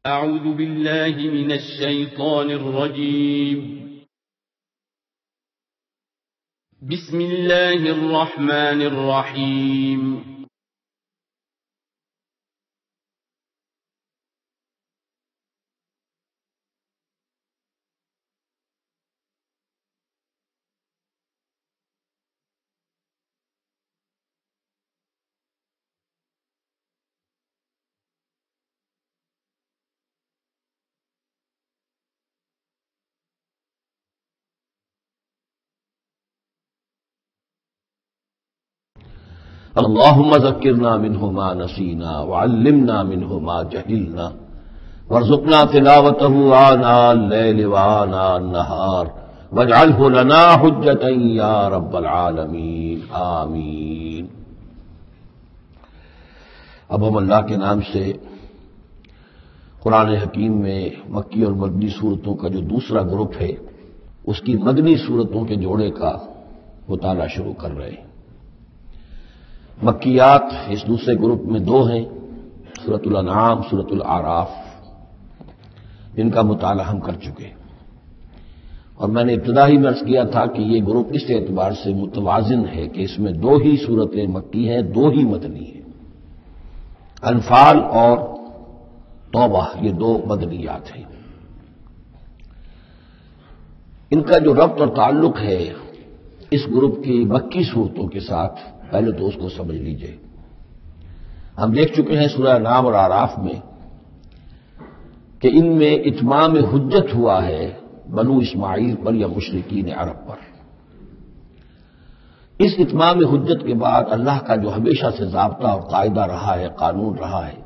أعوذ بالله من الشيطان الرجيم. بسم الله الرحمن الرحيم. اللهم ذکرنا منہ ما نسینا وعلمنا منہ ما جہلنا وارزقنا تلاوته آناء اللیل وآناء النہار واجعلہ لنا حجتا یا رب العالمین آمین۔ اب ہم اللہ کے نام سے قرآن حکیم میں مکی اور مدنی صورتوں کا جو دوسرا گروپ ہے اس کی مدنی صورتوں کے جوڑے کا مطالعہ شروع کر رہے ہیں۔ مکیات اس دوسرے گروپ میں دو ہیں، سورۃ الانعام، سورۃ الاعراف، جن کا مطالعہ ہم کر چکے، اور میں نے ابتدا ہی عرض کیا تھا کہ یہ گروپ اس اعتبار سے متوازن ہے کہ اس میں دو ہی سورتیں مکی ہیں، دو ہی مدنی ہیں۔ انفال اور توبہ یہ دو مدنیات ہیں۔ ان کا جو ربط اور تعلق ہے اس گروپ کی مکی صورتوں کے ساتھ، پہلے تو اس کو سمجھ لیجئے۔ ہم دیکھ چکے ہیں سورہ انعام اور اعراف میں کہ ان میں اتمام حجت ہوا ہے بنو اسماعیل پر یا مشرکین عرب پر۔ اس اتمام حجت کے بعد اللہ کا جو ہمیشہ سے ضابطہ اور قاعدہ رہا ہے، قانون رہا ہے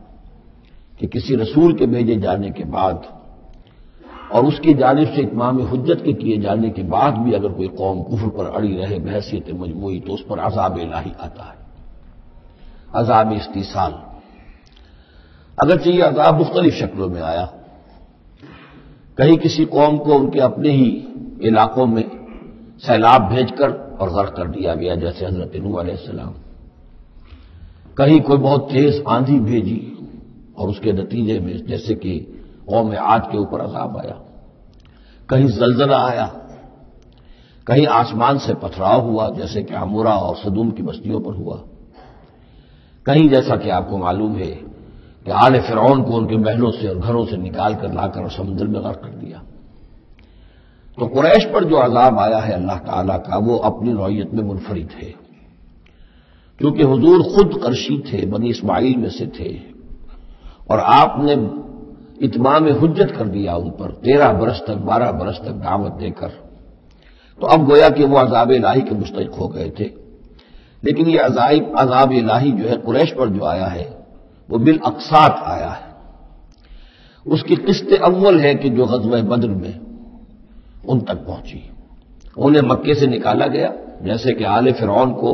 کہ کسی رسول کے بھیجے جانے کے بعد اور اس کی جانب سے اتمام حجت کے کیے جانے کے بعد بھی اگر کوئی قوم کفر پر اڑی رہے بحیثیت مجموعی تو اس پر عذاب الہی آتا ہے، عذاب استیصال۔ اگرچہ یہ عذاب مختلف شکلوں میں آیا، کہیں کسی قوم کو ان کے اپنے ہی علاقوں میں سیلاب بھیج کر اور غرق کر دیا گیا جیسے حضرت نوح علیہ السلام، کہیں کوئی بہت تیز آندھی بھیجی اور اس کے نتیجے میں جیسے کہ قوم عاد کے اوپر عذاب آیا، کہیں زلزلہ آیا، کہیں آسمان سے پتھراؤ ہوا جیسے کہ عمورہ اور صدوم کی بستیوں پر ہوا، کہیں جیسا کہ آپ کو معلوم ہے کہ آل فرعون کو ان کے محلوں سے اور گھروں سے نکال کر لا کر سمندر میں غرق کر دیا۔ تو قریش پر جو عذاب آیا ہے اللہ تعالیٰ کا وہ اپنی نوعیت میں منفرد ہے، کیونکہ حضور خود قرشی تھے، بنی اسماعیل میں سے تھے، اور آپ نے اتمام حجت کر دیا ان پر 13 برس تک 12 برس تک دعوت دے کر، تو اب گویا کہ وہ عذاب الہی کے مستحق ہو گئے تھے۔ لیکن یہ عذاب الہی جو ہے قریش پر جو آیا ہے وہ بالاقساط آیا ہے۔ اس کی قسط اول ہے کہ جو غزوہ بدر میں ان تک پہنچی، انہیں مکے سے نکالا گیا جیسے کہ آل فرعون کو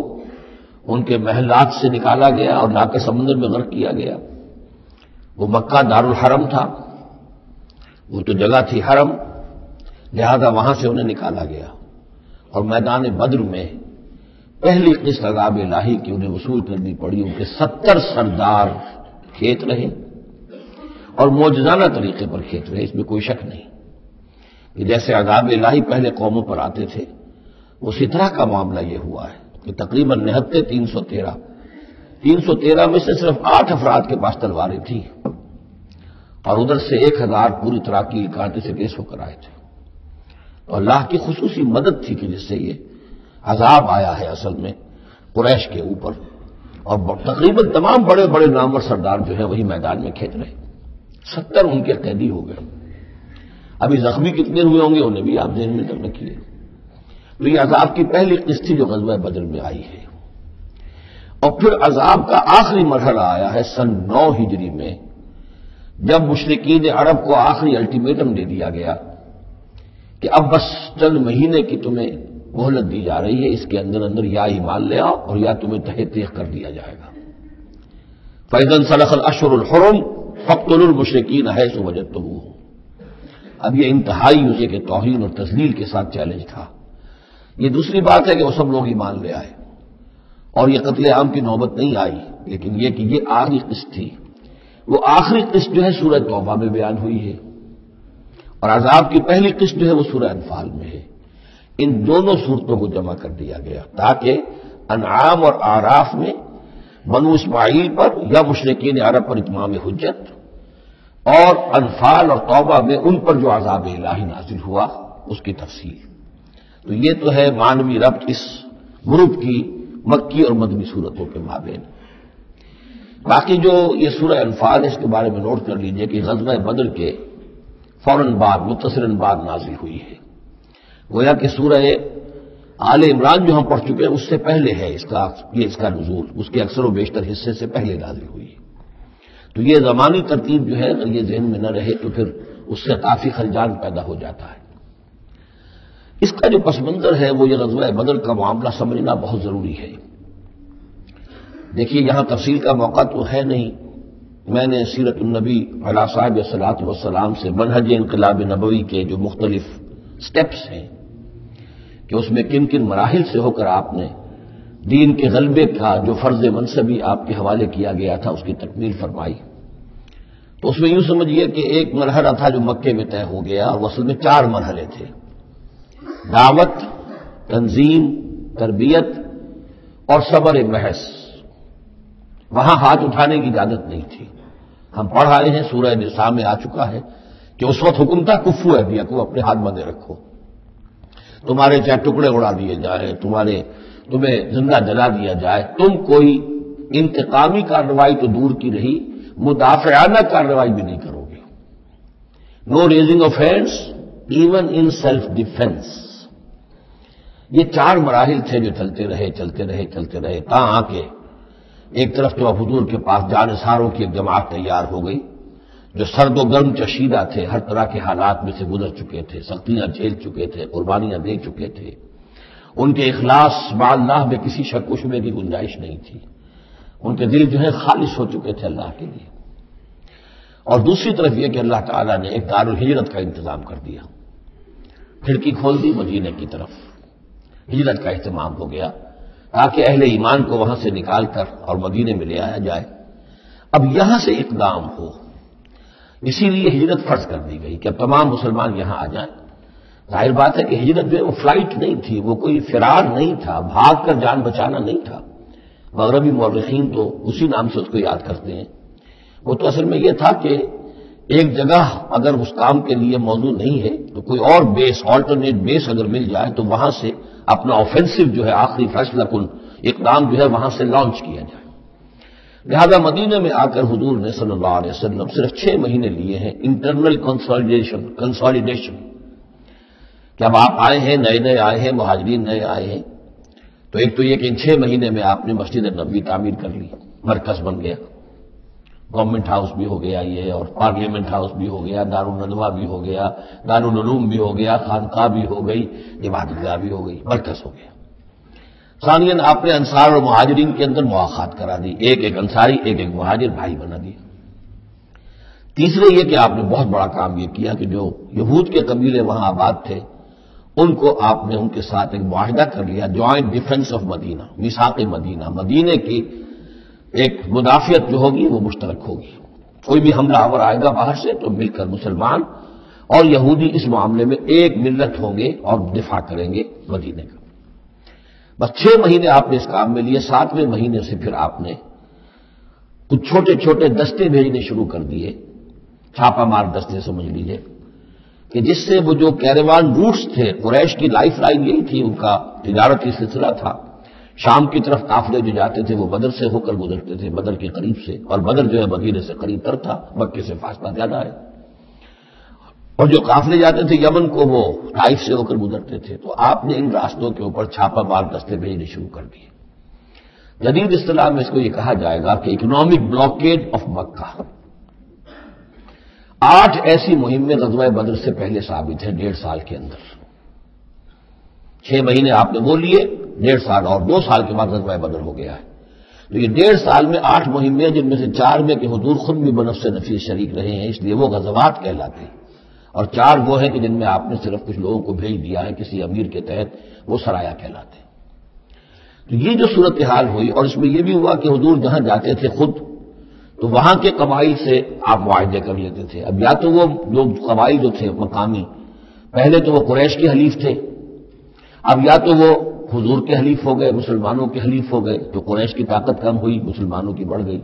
ان کے محلات سے نکالا گیا اور لا کر سمندر میں غرق کیا گیا۔ وہ مکہ دارالحرم تھا، وہ تو جگہ تھی حرم، لہذا وہاں سے انہیں نکالا گیا، اور میدان بدر میں پہلی قسط عذاب الہی کی انہیں وصول کرنی پڑی۔ ان کے 70 سردار کھیت رہے اور معجزانہ طریقے پر کھیت رہے، اس میں کوئی شک نہیں کہ جیسے عذاب الہی پہلے قوموں پر آتے تھے اسی طرح کا معاملہ یہ ہوا ہے کہ تقریباً نہتے 313 میں سے صرف 8 افراد کے پاس تلواریں تھیں، اور ادھر سے 1000 پوری طرح کی کانٹے سے لیس ہو کر آئے تھے۔ تو اللہ کی خصوصی مدد تھی کہ جس سے یہ عذاب آیا ہے اصل میں قریش کے اوپر، اور تقریباً تمام بڑے بڑے نامور سردار جو ہیں وہی میدان میں کھیت رہے، 70 ان کے قیدی ہو گئے۔ ابھی زخمی کتنے ہوئے ہوں گے انہیں بھی آپ ذہن میں رکھیے۔ تو یہ عذاب کی پہلی قسط تھی جو غزوہ بدر میں آئی ہے، اور پھر عذاب کا آخری مرحلہ آیا ہے سن 9 ہجری میں، جب مشرکین عرب کو آخری الٹیمیٹم دے دیا گیا کہ اب بس چند مہینے کی تمہیں مہلت دی جا رہی ہے، اس کے اندر اندر یا ایمان لے آؤ اور یا تمہیں تہہ تیغ کر دیا جائے گا۔ فَإِذَا انسَلَخَ الْأَشْهُرُ الْحُرُمُ فَاقْتُلُوا الْمُشْرِكِينَ حَيْثُ وَجَدتُّمُوهُمْ۔ اب یہ انتہائی اسے کہ توہین اور تذلیل کے ساتھ چیلنج تھا۔ یہ دوسری بات ہے کہ وہ سب لوگ ایمان لے آئے اور یہ قتل عام کی نوبت نہیں آئی، لیکن یہ کہ یہ آخری قسط تھی، وہ آخری قسط جو ہے سورہ توبہ میں بیان ہوئی ہے، اور عذاب کی پہلی قسط جو ہے وہ سورہ انفال میں ہے۔ ان دونوں صورتوں کو جمع کر دیا گیا تاکہ انعام اور اعراف میں بنو اسماعیل پر یا مشرکین عرب پر اتمام حجت، اور انفال اور توبہ میں ان پر جو عذاب الہی نازل ہوا اس کی تفصیل۔ تو یہ تو ہے معنوی ربط اس گروپ کی مکی اور مدنی صورتوں کے مابین۔ باقی جو یہ سورہ انفال ہے اس کے بارے میں نوٹ کر لیجئے کہ غزوہ بدر کے فوراً بعد متصلاً بعد نازل ہوئی ہے، گویا کہ سورہ آل عمران جو ہم پڑھ چکے ہیں اس سے پہلے ہے اس کا نزول، اس کے اکثر و بیشتر حصے سے پہلے نازل ہوئی ہے۔ تو یہ زمانی ترتیب جو ہے اگر یہ ذہن میں نہ رہے تو پھر اس سے کافی خلجان پیدا ہو جاتا ہے۔ اس کا جو پس منظر ہے وہ یہ غزوہ بدر کا معاملہ سمجھنا بہت ضروری ہے۔ دیکھیے یہاں تفصیل کا موقع تو ہے نہیں، میں نے سیرت النبی علیہ صاحب صلاۃ والسلام سے منہج انقلاب نبوی کے جو مختلف سٹیپس ہیں کہ اس میں کن کن مراحل سے ہو کر آپ نے دین کے غلبے کا جو فرض منصبی آپ کے حوالے کیا گیا تھا اس کی تکمیل فرمائی، تو اس میں یوں سمجھیے کہ ایک مرحلہ تھا جو مکے میں طے ہو گیا، اور اصل میں 4 مرحلے تھے: دعوت، تنظیم، تربیت اور صبر محض۔ وہاں ہاتھ اٹھانے کی اجازت نہیں تھی۔ ہم پڑھ آئے ہیں، سورہ نساء میں آ چکا ہے کہ اس وقت حکم تھا کفو ایدیکم، اپنے ہاتھ بندھے رکھو، تمہارے چاہے ٹکڑے اڑا دیے جائیں، تمہیں زندہ جلا دیا جائے، تم کوئی انتقامی کارروائی تو دور کی رہی، مدافعانہ کارروائی بھی نہیں کرو گے۔ No raising of hands even in self defence. یہ 4 مراحل تھے جو چلتے رہے تا آ کے ایک طرف تو اب حضور کے پاس جانثاروں کی ایک جماعت تیار ہو گئی جو سرد و گرم چشیدہ تھے، ہر طرح کے حالات میں سے گزر چکے تھے، سختیاں جھیل چکے تھے، قربانیاں دے چکے تھے، ان کے اخلاص مع اللہ میں کسی شک و شبہ کی گنجائش نہیں تھی، ان کے دل جو ہے خالص ہو چکے تھے اللہ کے لیے۔ اور دوسری طرف یہ کہ اللہ تعالیٰ نے ایک دارالہجرت کا انتظام کر دیا، کھڑکی کھول دی مدینے کی طرف، ہجرت کا اہتمام ہو گیا تاکہ اہل ایمان کو وہاں سے نکال کر اور مدینے میں لے آیا جائے۔ اب یہاں سے اقدام ہو، اسی لیے ہجرت فرض کر دی گئی کہ اب تمام مسلمان یہاں آ جائیں۔ ظاہر بات ہے کہ ہجرت جو ہے وہ فلائٹ نہیں تھی، وہ کوئی فرار نہیں تھا، بھاگ کر جان بچانا نہیں تھا۔ مغربی مورخین تو اسی نام سے اس کو یاد کرتے ہیں۔ وہ تو اصل میں یہ تھا کہ ایک جگہ اگر اس کام کے لیے موضوع نہیں ہے تو کوئی اور بیس، آلٹرنیٹ بیس اگر مل جائے تو وہاں سے اپنا آفینسو جو ہے آخری فیصلہ کن اقدام جو ہے وہاں سے لانچ کیا جائے۔ لہذا مدینہ میں آ کر حضور نے صلی اللہ علیہ وسلم صرف 6 مہینے لیے ہیں انٹرنل کنسالیڈیشن، کہ اب آپ آئے ہیں، نئے آئے ہیں، مہاجرین نئے آئے ہیں، تو ایک تو یہ کہ ان 6 مہینے میں آپ نے مسجد نبوی تعمیر کر لی، مرکز بن گیا، گورنمنٹ ہاؤس بھی ہو گیا یہ، اور پارلیمنٹ ہاؤس بھی ہو گیا، دارالندوہ بھی ہو گیا، دارالعلوم بھی ہو گیا، خانقاہ بھی ہو گئی، عبادت گاہ بھی ہو گئی، مرکز ہو گیا۔ ثانیاً آپ نے انصار اور مہاجرین کے اندر مواخات کرا دی، ایک انصاری ایک مہاجر بھائی بنا دیا۔ تیسرے یہ کہ آپ نے بہت بڑا کام یہ کیا کہ جو یہود کے قبیلے وہاں آباد تھے ان کو آپ نے ان کے ساتھ ایک معاہدہ کر لیا، جوائنٹ ڈیفنس آف مدینہ، میثاق مدینہ، مدینے کی ایک مدافعت جو ہوگی وہ مشترک ہوگی، کوئی بھی حملہ آور آئے گا باہر سے تو مل کر مسلمان اور یہودی اس معاملے میں ایک ملت ہوں گے اور دفاع کریں گے مدینے کا۔ بس 6 مہینے آپ نے اس کام میں لیے، 7ویں مہینے سے پھر آپ نے کچھ چھوٹے دستے بھیجنے شروع کر دیے، چھاپا مار دستے سمجھ لیجیے، کہ جس سے وہ جو کیروان روٹس تھے، قریش کی لائف لائن یہی تھی، ان کا تجارتی سلسلہ تھا، شام کی طرف قافلے جو جاتے تھے وہ بدر سے ہو کر گزرتے تھے، بدر کے قریب سے، اور بدر جو ہے مدینے سے قریب تر تھا، مکے سے فاصلہ زیادہ ہے، اور جو قافلے جاتے تھے یمن کو وہ طائف سے ہو کر گزرتے تھے۔ تو آپ نے ان راستوں کے اوپر چھاپا مار دستے بھیجنے شروع کر دیے۔ جدید اصطلاح میں اس کو یہ کہا جائے گا کہ اکنامک بلاکیڈ آف مکہ۔ 8 ایسی مہمیں غزوہ بدر سے پہلے ثابت ہیں 1.5 سال کے اندر۔ 6 مہینے آپ نے وہ لیے، 1.5 سال اور 2 سال کے بعد غزوہ بدر ہو گیا ہے۔ تو یہ 1.5 سال میں 8 مہمیں، جن میں سے 4 میں کہ حضور خود بھی بنفس نفیس شریک رہے ہیں، اس لیے وہ غزوات کہلاتے ہیں، اور 4 وہ ہیں کہ جن میں آپ نے صرف کچھ لوگوں کو بھیج دیا ہے کسی امیر کے تحت، وہ سرایا کہلاتے ہیں۔ تو یہ جو صورتحال ہوئی، اور اس میں یہ بھی ہوا کہ حضور جہاں جاتے تھے خود تو تو وہاں کے قبائل سے آپ معاہدے کر لیتے تھے. اب یا تو وہ جو قبائل جو تھے مقامی، پہلے تو وہ قریش کے حلیف تھے، اب یا تو وہ حضور کے حلیف ہو گئے، مسلمانوں کے حلیف ہو گئے، تو قریش کی طاقت کم ہوئی، مسلمانوں کی بڑھ گئی،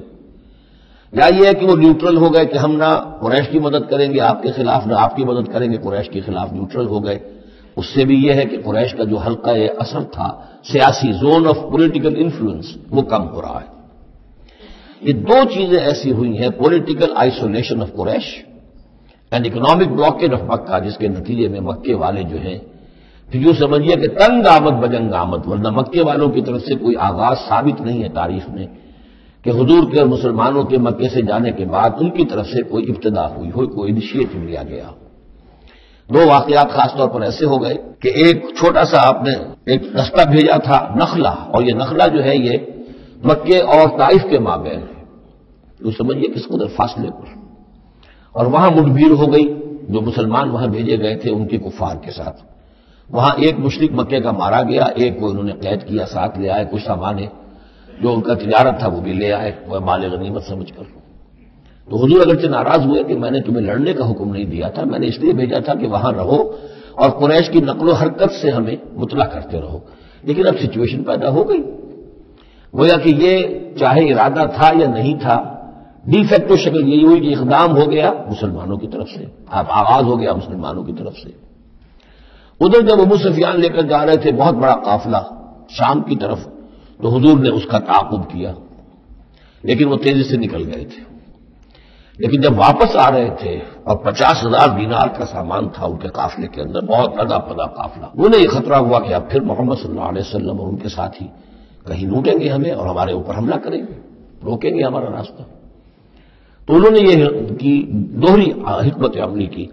یا یہ ہے کہ وہ نیوٹرل ہو گئے کہ ہم نہ قریش کی مدد کریں گے آپ کے خلاف، نہ آپ کی مدد کریں گے قریش کے خلاف، نیوٹرل ہو گئے. اس سے بھی یہ ہے کہ قریش کا جو حلقہ اثر تھا، سیاسی زون آف پولیٹیکل انفلوئنس، وہ کم ہو رہا ہے. یہ دو چیزیں ایسی ہوئی ہیں، political isolation of Quraysh and economic blockage of Mecca, جس کے نتیجے میں مکے والے جو ہیں پھر یوں سمجھیے کہ تنگ آمد بجنگ آمد، ورنہ مکے والوں کی طرف سے کوئی آغاز ثابت نہیں ہے تاریخ میں کہ حضور کے اور مسلمانوں کے مکے سے جانے کے بعد ان کی طرف سے کوئی ابتدا ہوئی ہو، کوئی انیشیٹو لیا گیا. دو واقعات خاص طور پر ایسے ہو گئے کہ ایک چھوٹا سا آپ نے ایک رستہ بھیجا تھا نخلا، اور یہ نخلا جو ہے یہ مکے اور طائف کے مابین ہے، تو سمجھیے کس قدر فاصلے پر، اور وہاں مٹبھیڑ ہو گئی. جو مسلمان وہاں بھیجے گئے تھے ان کے کفار کے ساتھ، وہاں ایک مشرک مکے کا مارا گیا، ایک کو انہوں نے قید کیا، ساتھ لے آئے، کچھ سامان جو ان کا تجارت تھا وہ بھی لے آئے، وہ مال غنیمت سمجھ کر. تو حضور اگرچہ ناراض ہوئے کہ میں نے تمہیں لڑنے کا حکم نہیں دیا تھا، میں نے اس لیے بھیجا تھا کہ وہاں رہو اور قریش کی نقل و حرکت سے ہمیں مطلع کرتے رہو، لیکن اب سچویشن پیدا ہو گئی. گویا کہ یہ چاہے ارادہ تھا یا نہیں تھا، ڈی فیکٹو شکل یہی ہوئی کہ اقدام ہو گیا مسلمانوں کی طرف سے، اب آغاز ہو گیا مسلمانوں کی طرف سے. ادھر جب ابو سفیان لے کر جا رہے تھے بہت بڑا قافلہ شام کی طرف، تو حضور نے اس کا تعاقب کیا، لیکن وہ تیزی سے نکل گئے تھے. لیکن جب واپس آ رہے تھے اور 50,000 دینار کا سامان تھا ان کے قافلے کے اندر، بہت لدا پدا قافلہ، انہیں یہ خطرہ ہوا کہ اب پھر محمد صلی اللہ علیہ وسلم اور ان کے ساتھی کہیں لوٹیں گے ہمیں اور ہمارے اوپر حملہ کریں گے، روکیں گے ہمارا راستہ. تو انہوں نے یہ کی دوہری حکمت عملی کی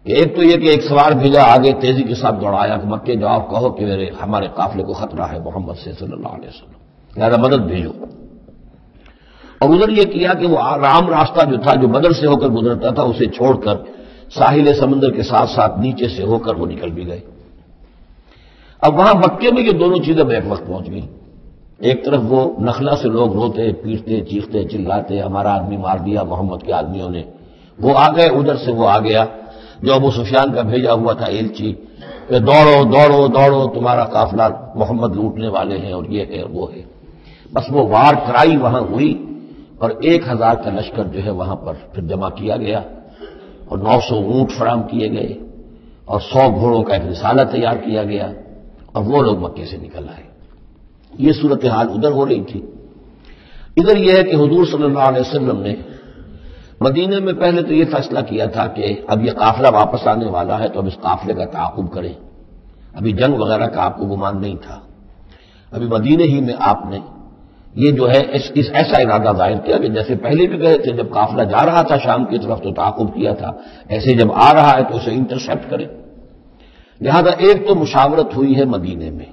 کہ ایک تو یہ کہ ایک سوار بھیجا آگے تیزی کے ساتھ دوڑایا کہ مکے جاؤ، کہو کہ ہمارے قافلے کو خطرہ ہے محمد سے صلی اللہ علیہ وسلم، لہذا مدد بھیجو. اور ادھر یہ کیا کہ وہ عام راستہ جو تھا، جو بدر سے ہو کر گزرتا تھا، اسے چھوڑ کر ساحل سمندر کے ساتھ ساتھ نیچے سے ہو کر وہ نکل بھی گئے. اب وہاں مکے میں یہ دونوں چیزیں بیک وقت پہنچ گئی. ایک طرف وہ نخلا سے لوگ روتے پیٹتے چیختے چلاتے ہمارا آدمی مار دیا محمد کے آدمیوں نے، وہ آ گئے، ادھر سے وہ آ گیا جو ابو سفیان کا بھیجا ہوا تھا ایلچی کہ دوڑو دوڑو دوڑو تمہارا قافلہ محمد لوٹنے والے ہیں اور یہ ہے وہ ہے. بس وہ وار کرائی وہاں ہوئی اور 1,000 کا لشکر جو ہے وہاں پر پھر جمع کیا گیا اور 900 اونٹ فراہم کیے گئے اور 100 گھوڑوں کا ایک رسالہ تیار کیا گیا اور وہ لوگ مکے سے نکل آئے. یہ صورتحال ادھر ہو رہی تھی. ادھر یہ ہے کہ حضور صلی اللہ علیہ وسلم نے مدینے میں پہلے تو یہ فیصلہ کیا تھا کہ اب یہ قافلہ واپس آنے والا ہے تو اب اس قافلے کا تعاقب کریں. ابھی جنگ وغیرہ کا آپ کو گمان نہیں تھا، ابھی مدینے ہی میں آپ نے یہ جو ہے ایسا ارادہ ظاہر کیا کہ جیسے پہلے بھی گئے تھے، جب قافلہ جا رہا تھا شام کی طرف تو تعاقب کیا تھا، ایسے جب آ رہا ہے تو اسے انٹرسپٹ کریں. لہذا ایک تو مشاورت ہوئی ہے مدینے میں،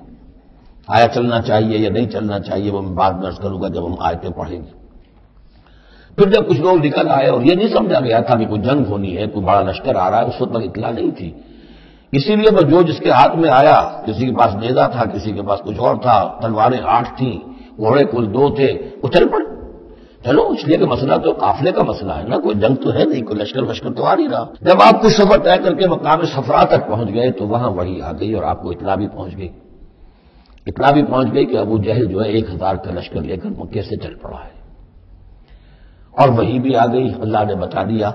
آیا چلنا چاہیے یا نہیں چلنا چاہیے، وہ میں بات درج کروں گا جب ہم آیتیں پڑھیں گے. پھر جب کچھ لوگ نکل آئے اور یہ نہیں سمجھا گیا تھا کہ کوئی جنگ ہونی ہے، کوئی بڑا لشکر آ رہا ہے، اس وقت تک اطلاع نہیں تھی، اسی لیے وہ جو جس کے ہاتھ میں آیا، کسی کے پاس نیزا تھا، کسی کے پاس کچھ اور تھا، تلواریں 8 تھیں، گھوڑے کل 2 تھے، وہ چل پڑے. چلو اس لیے کہ مسئلہ تو قافلے کا مسئلہ ہے نا، کوئی جنگ تو ہے نہیں، کوئی لشکر وشکر تو آ نہیں رہا. جب آپ کچھ سفر طے کر کے مقام صفرا تک پہنچ گئے تو وہاں وحی آ گئی اور آپ کو اطلاع بھی پہنچ گئی، اطلاع بھی پہنچ گئی کہ ابو جہل جو ہے 1,000 کا لشکر لے کر مکے سے چل پڑا ہے. اور وہی بھی آ گئی، اللہ نے بتا دیا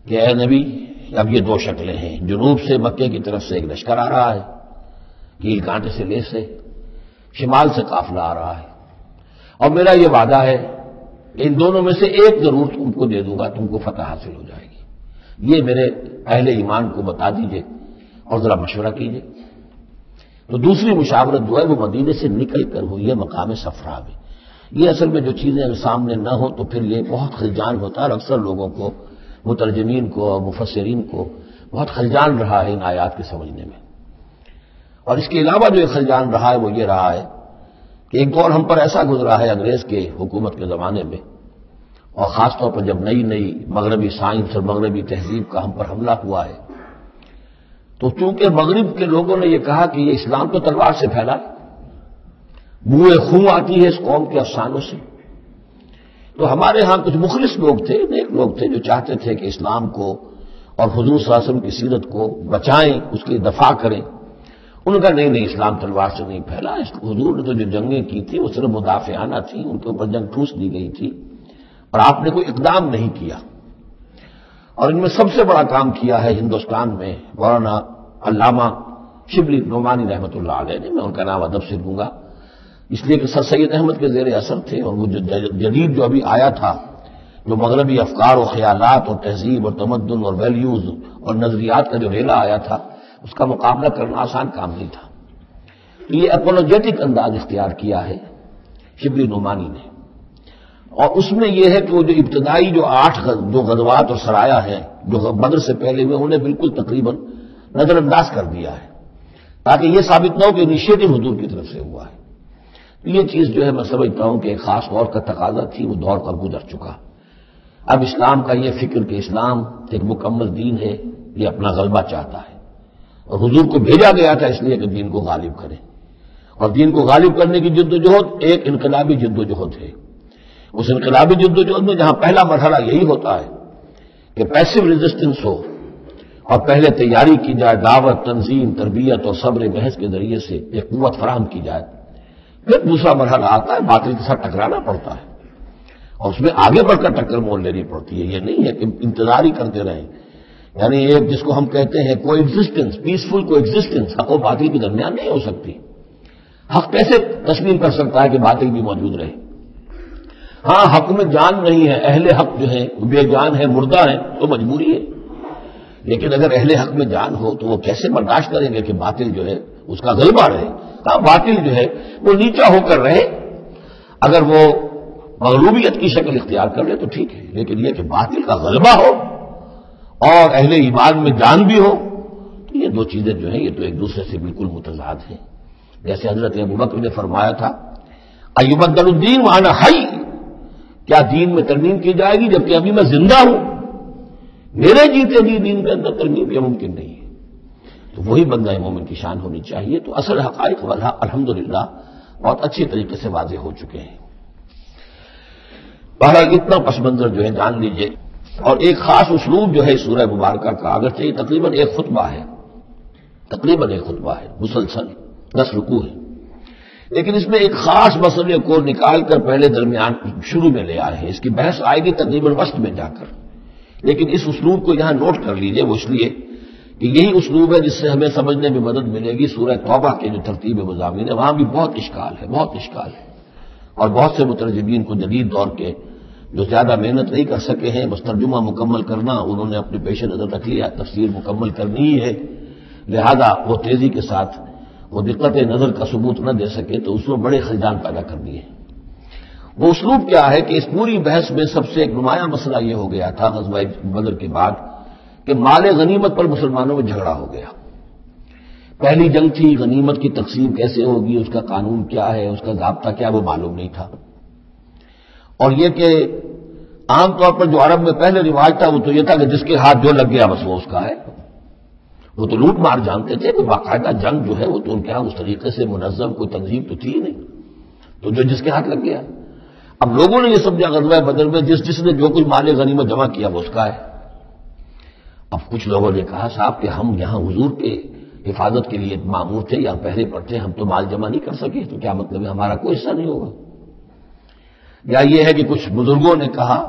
کہ اے نبی اب یہ 2 شکلیں ہیں، جنوب سے مکے کی طرف سے ایک لشکر آ رہا ہے کیل کانٹے سے لیس سے، شمال سے قافلہ آ رہا ہے، اور میرا یہ وعدہ ہے کہ ان دونوں میں سے ایک ضرور تم کو دے دوں گا، تم کو فتح حاصل ہو جائے گی. یہ میرے اہل ایمان کو بتا دیجئے اور ذرا مشورہ کیجئے. تو دوسری مشاورت جو ہے وہ مدینے سے نکل کر ہوئی ہے مقام صفرا میں. یہ اصل میں جو چیزیں اگر سامنے نہ ہو تو پھر یہ بہت خلجان ہوتا ہے اور اکثر لوگوں کو، مترجمین کو اور مفسرین کو بہت خلجان رہا ہے ان آیات کے سمجھنے میں. اور اس کے علاوہ جو خلجان رہا ہے وہ یہ رہا ہے کہ ایک دور ہم پر ایسا گزرا ہے انگریز کے حکومت کے زمانے میں، اور خاص طور پر جب نئی نئی مغربی سائنس اور مغربی تہذیب کا ہم پر حملہ ہوا ہے، تو چونکہ مغرب کے لوگوں نے یہ کہا کہ یہ اسلام تو تلوار سے پھیلا، بوئے خون آتی ہے اس قوم کے افسانوں سے، تو ہمارے ہاں کچھ مخلص لوگ تھے، نیک لوگ تھے، جو چاہتے تھے کہ اسلام کو اور حضور صلی اللہ علیہ وسلم کی سیرت کو بچائیں، اس کی دفاع کریں۔ انہوں نے کہا نہیں نہیں، اسلام تلوار سے نہیں پھیلا، حضور نے تو جو جنگیں کی تھی وہ صرف مدافعانہ تھیں، ان کے اوپر جنگ ٹھوس دی گئی تھی اور آپ نے کوئی اقدام نہیں کیا۔ اور ان میں سب سے بڑا کام کیا ہے ہندوستان میں مولانا علامہ شبلی نعمانی رحمۃ اللہ علیہ نے، میں ان کا نام ادب سے لوں گا اس لیے کہ سر سید احمد کے زیر اثر تھے، اور وہ جو جدید جو ابھی آیا تھا، جو مغربی افکار و خیالات اور تہذیب اور تمدن اور ویلیوز اور نظریات کا جو ریلا آیا تھا، اس کا مقابلہ کرنا آسان کام نہیں تھا۔ تو یہ اپولوجیٹک انداز اختیار کیا ہے شبلی نعمانی نے، اور اس میں یہ ہے کہ وہ جو ابتدائی جو 8 جو غزوات اور سرایا ہیں جو بدر سے پہلے ہوئے، انہیں بالکل تقریباً نظر انداز کر دیا ہے، تاکہ یہ ثابت نہ ہو کہ انیشیٹو حضور کی طرف سے ہوا ہے۔ یہ چیز جو ہے میں سمجھتا ہوں کہ ایک خاص دور کا تقاضا تھی، وہ دور پر گزر چکا۔ اب اسلام کا یہ فکر کہ اسلام ایک مکمل دین ہے، یہ اپنا غلبہ چاہتا ہے، اور حضور کو بھیجا گیا تھا اس لیے کہ دین کو غالب کرے، اور دین کو غالب کرنے کی جدوجہد ایک انقلابی جدوجہد ہے۔ اس انقلابی جدوجہد میں جہاں پہلا مرحلہ یہی ہوتا ہے کہ پیسو ریزسٹنس ہو، اور پہلے تیاری کی جائے، دعوت، تنظیم، تربیت اور صبر بحث کے ذریعے سے ایک قوت فراہم کی جائے، پھر دوسرا مرحلہ آتا ہے باطل کے ساتھ ٹکرانا پڑتا ہے، اور اس میں آگے بڑھ کر ٹکر مول لینی پڑتی ہے۔ یہ نہیں ہے کہ انتظار ہی کرتے رہیں، یعنی ایک جس کو ہم کہتے ہیں کو ایگزسٹنس، پیسفل کو ایگزسٹنس حق و باطل کے درمیان نہیں ہو سکتی۔ حق کیسے تسلیم کر سکتا ہے کہ باطل بھی موجود رہے؟ ہاں، حق میں جان نہیں ہے، اہل حق جو ہے بے جان ہے، مردہ ہے، تو مجبوری ہے، لیکن اگر اہل حق میں جان ہو تو وہ کیسے برداشت کریں گے کہ باطل جو ہے اس کا غلبہ رہے؟ ہاں، باطل جو ہے وہ نیچا ہو کر رہے، اگر وہ مغلوبیت کی شکل اختیار کر لے تو ٹھیک ہے، لیکن یہ کہ باطل کا غلبہ ہو اور اہل ایمان میں جان بھی ہو، تو یہ دو چیزیں جو ہیں یہ تو ایک دوسرے سے بالکل متضاد ہیں۔ جیسے حضرت ابوبکر نے فرمایا تھا ایبدل الدین وانا حی، کیا دین میں ترمیم کی جائے گی جبکہ ابھی میں زندہ ہوں؟ میرے جیتے جی دین کے اندر ترمیم یہ ممکن نہیں ہے۔ تو وہی بندہ مومن کی شان ہونی چاہیے۔ تو اصل حقائق الحمدللہ بہت اچھی طریقے سے واضح ہو چکے ہیں۔ بہرحال اتنا پس منظر جو ہے جان لیجئے، اور ایک خاص اسلوب جو ہے سورہ مبارکہ کا، اگرچہ یہ تقریباً ایک خطبہ ہے، مسلسل 10 رکوع ہے، لیکن اس میں ایک خاص مسئلے کو نکال کر پہلے درمیان شروع میں لے آئے ہیں۔ اس کی بحث آئے گی تقریباً وسط میں جا کر، لیکن اس اسلوب کو یہاں نوٹ کر لیجئے، وہ اس لیے کہ یہی اسلوب ہے جس سے ہمیں سمجھنے میں مدد ملے گی سورہ توبہ کے جو ترتیب مضامین ہے، وہاں بھی بہت اشکال ہے، اور بہت سے مترجمین کو جدید دور کے جو زیادہ محنت نہیں کر سکے ہیں، بس ترجمہ مکمل کرنا انہوں نے اپنے پیش نظر رکھ لیا، تفسیر مکمل کرنی ہی ہے، لہذا وہ تیزی کے ساتھ وہ دقت نظر کا ثبوت نہ دے سکے تو اس میں بڑے خلجان پیدا کر دیے۔ وہ اسلوب کیا ہے کہ اس پوری بحث میں سب سے ایک نمایاں مسئلہ یہ ہو گیا تھا غزوہ بدر کے بعد کہ مال غنیمت پر مسلمانوں میں جھگڑا ہو گیا۔ پہلی جنگ تھی، غنیمت کی تقسیم کیسے ہوگی، اس کا قانون کیا ہے، اس کا ضابطہ کیا، وہ معلوم نہیں تھا۔ اور یہ کہ عام طور پر جو عرب میں پہلے رواج تھا وہ تو یہ تھا کہ جس کے ہاتھ جو لگ گیا بس وہ اس کا ہے۔ وہ تو لوٹ مار جانتے تھے کہ باقاعدہ جنگ جو ہے وہ تو ان کے ہاں اس طریقے سے منظم کوئی تنظیم تو تھی ہی نہیں، تو جو جس کے ہاتھ لگ گیا۔ اب لوگوں نے یہ سمجھا غزوہ بدر میں جس نے جو کچھ مال غنیمت جمع کیا وہ اس کا ہے۔ اب کچھ لوگوں نے کہا صاحب کہ ہم یہاں حضور کے حفاظت کے لیے مامور تھے یا پہرے پر تھے، ہم تو مال جمع نہیں کر سکے، تو کیا مطلب ہے ہمارا کوئی حصہ نہیں ہوگا؟ یا یہ ہے کہ کچھ بزرگوں نے کہا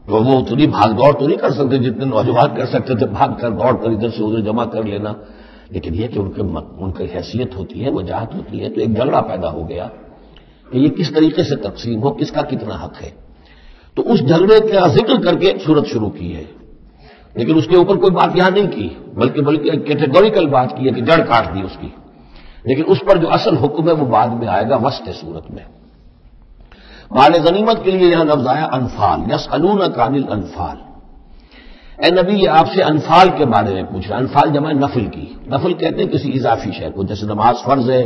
تو وہ اتنی بھاگ دوڑ تو نہیں کر سکتے جتنے نوجوان کر سکتے تھے، بھاگ کر دوڑ کر ادھر سے ادھر جمع کر لینا، لیکن یہ کہ ان کی حیثیت ہوتی ہے، وجاہت ہوتی ہے، تو ایک جھگڑا پیدا ہو گیا کہ یہ کس طریقے سے تقسیم ہو، کس کا کتنا حق ہے۔ تو اس جھگڑے کا ذکر کر کے صورت شروع کی ہے، لیکن اس کے اوپر کوئی بات یہاں نہیں کی، بلکہ کیٹیگوریکل بات کی ہے کہ جڑ کاٹ دی اس کی، لیکن اس پر جو اصل حکم ہے وہ بعد میں آئے گا وسط صورت میں۔ مال غنیمت کے لیے یہاں لفظ آیا انفال، یسألونک عن الانفال۔ اے نبی یہ آپ سے انفال کے بارے میں پوچھ رہا ہے۔ انفال جمع نفل کی، نفل کہتے ہیں کسی اضافی شے کو، جیسے نماز فرض ہے،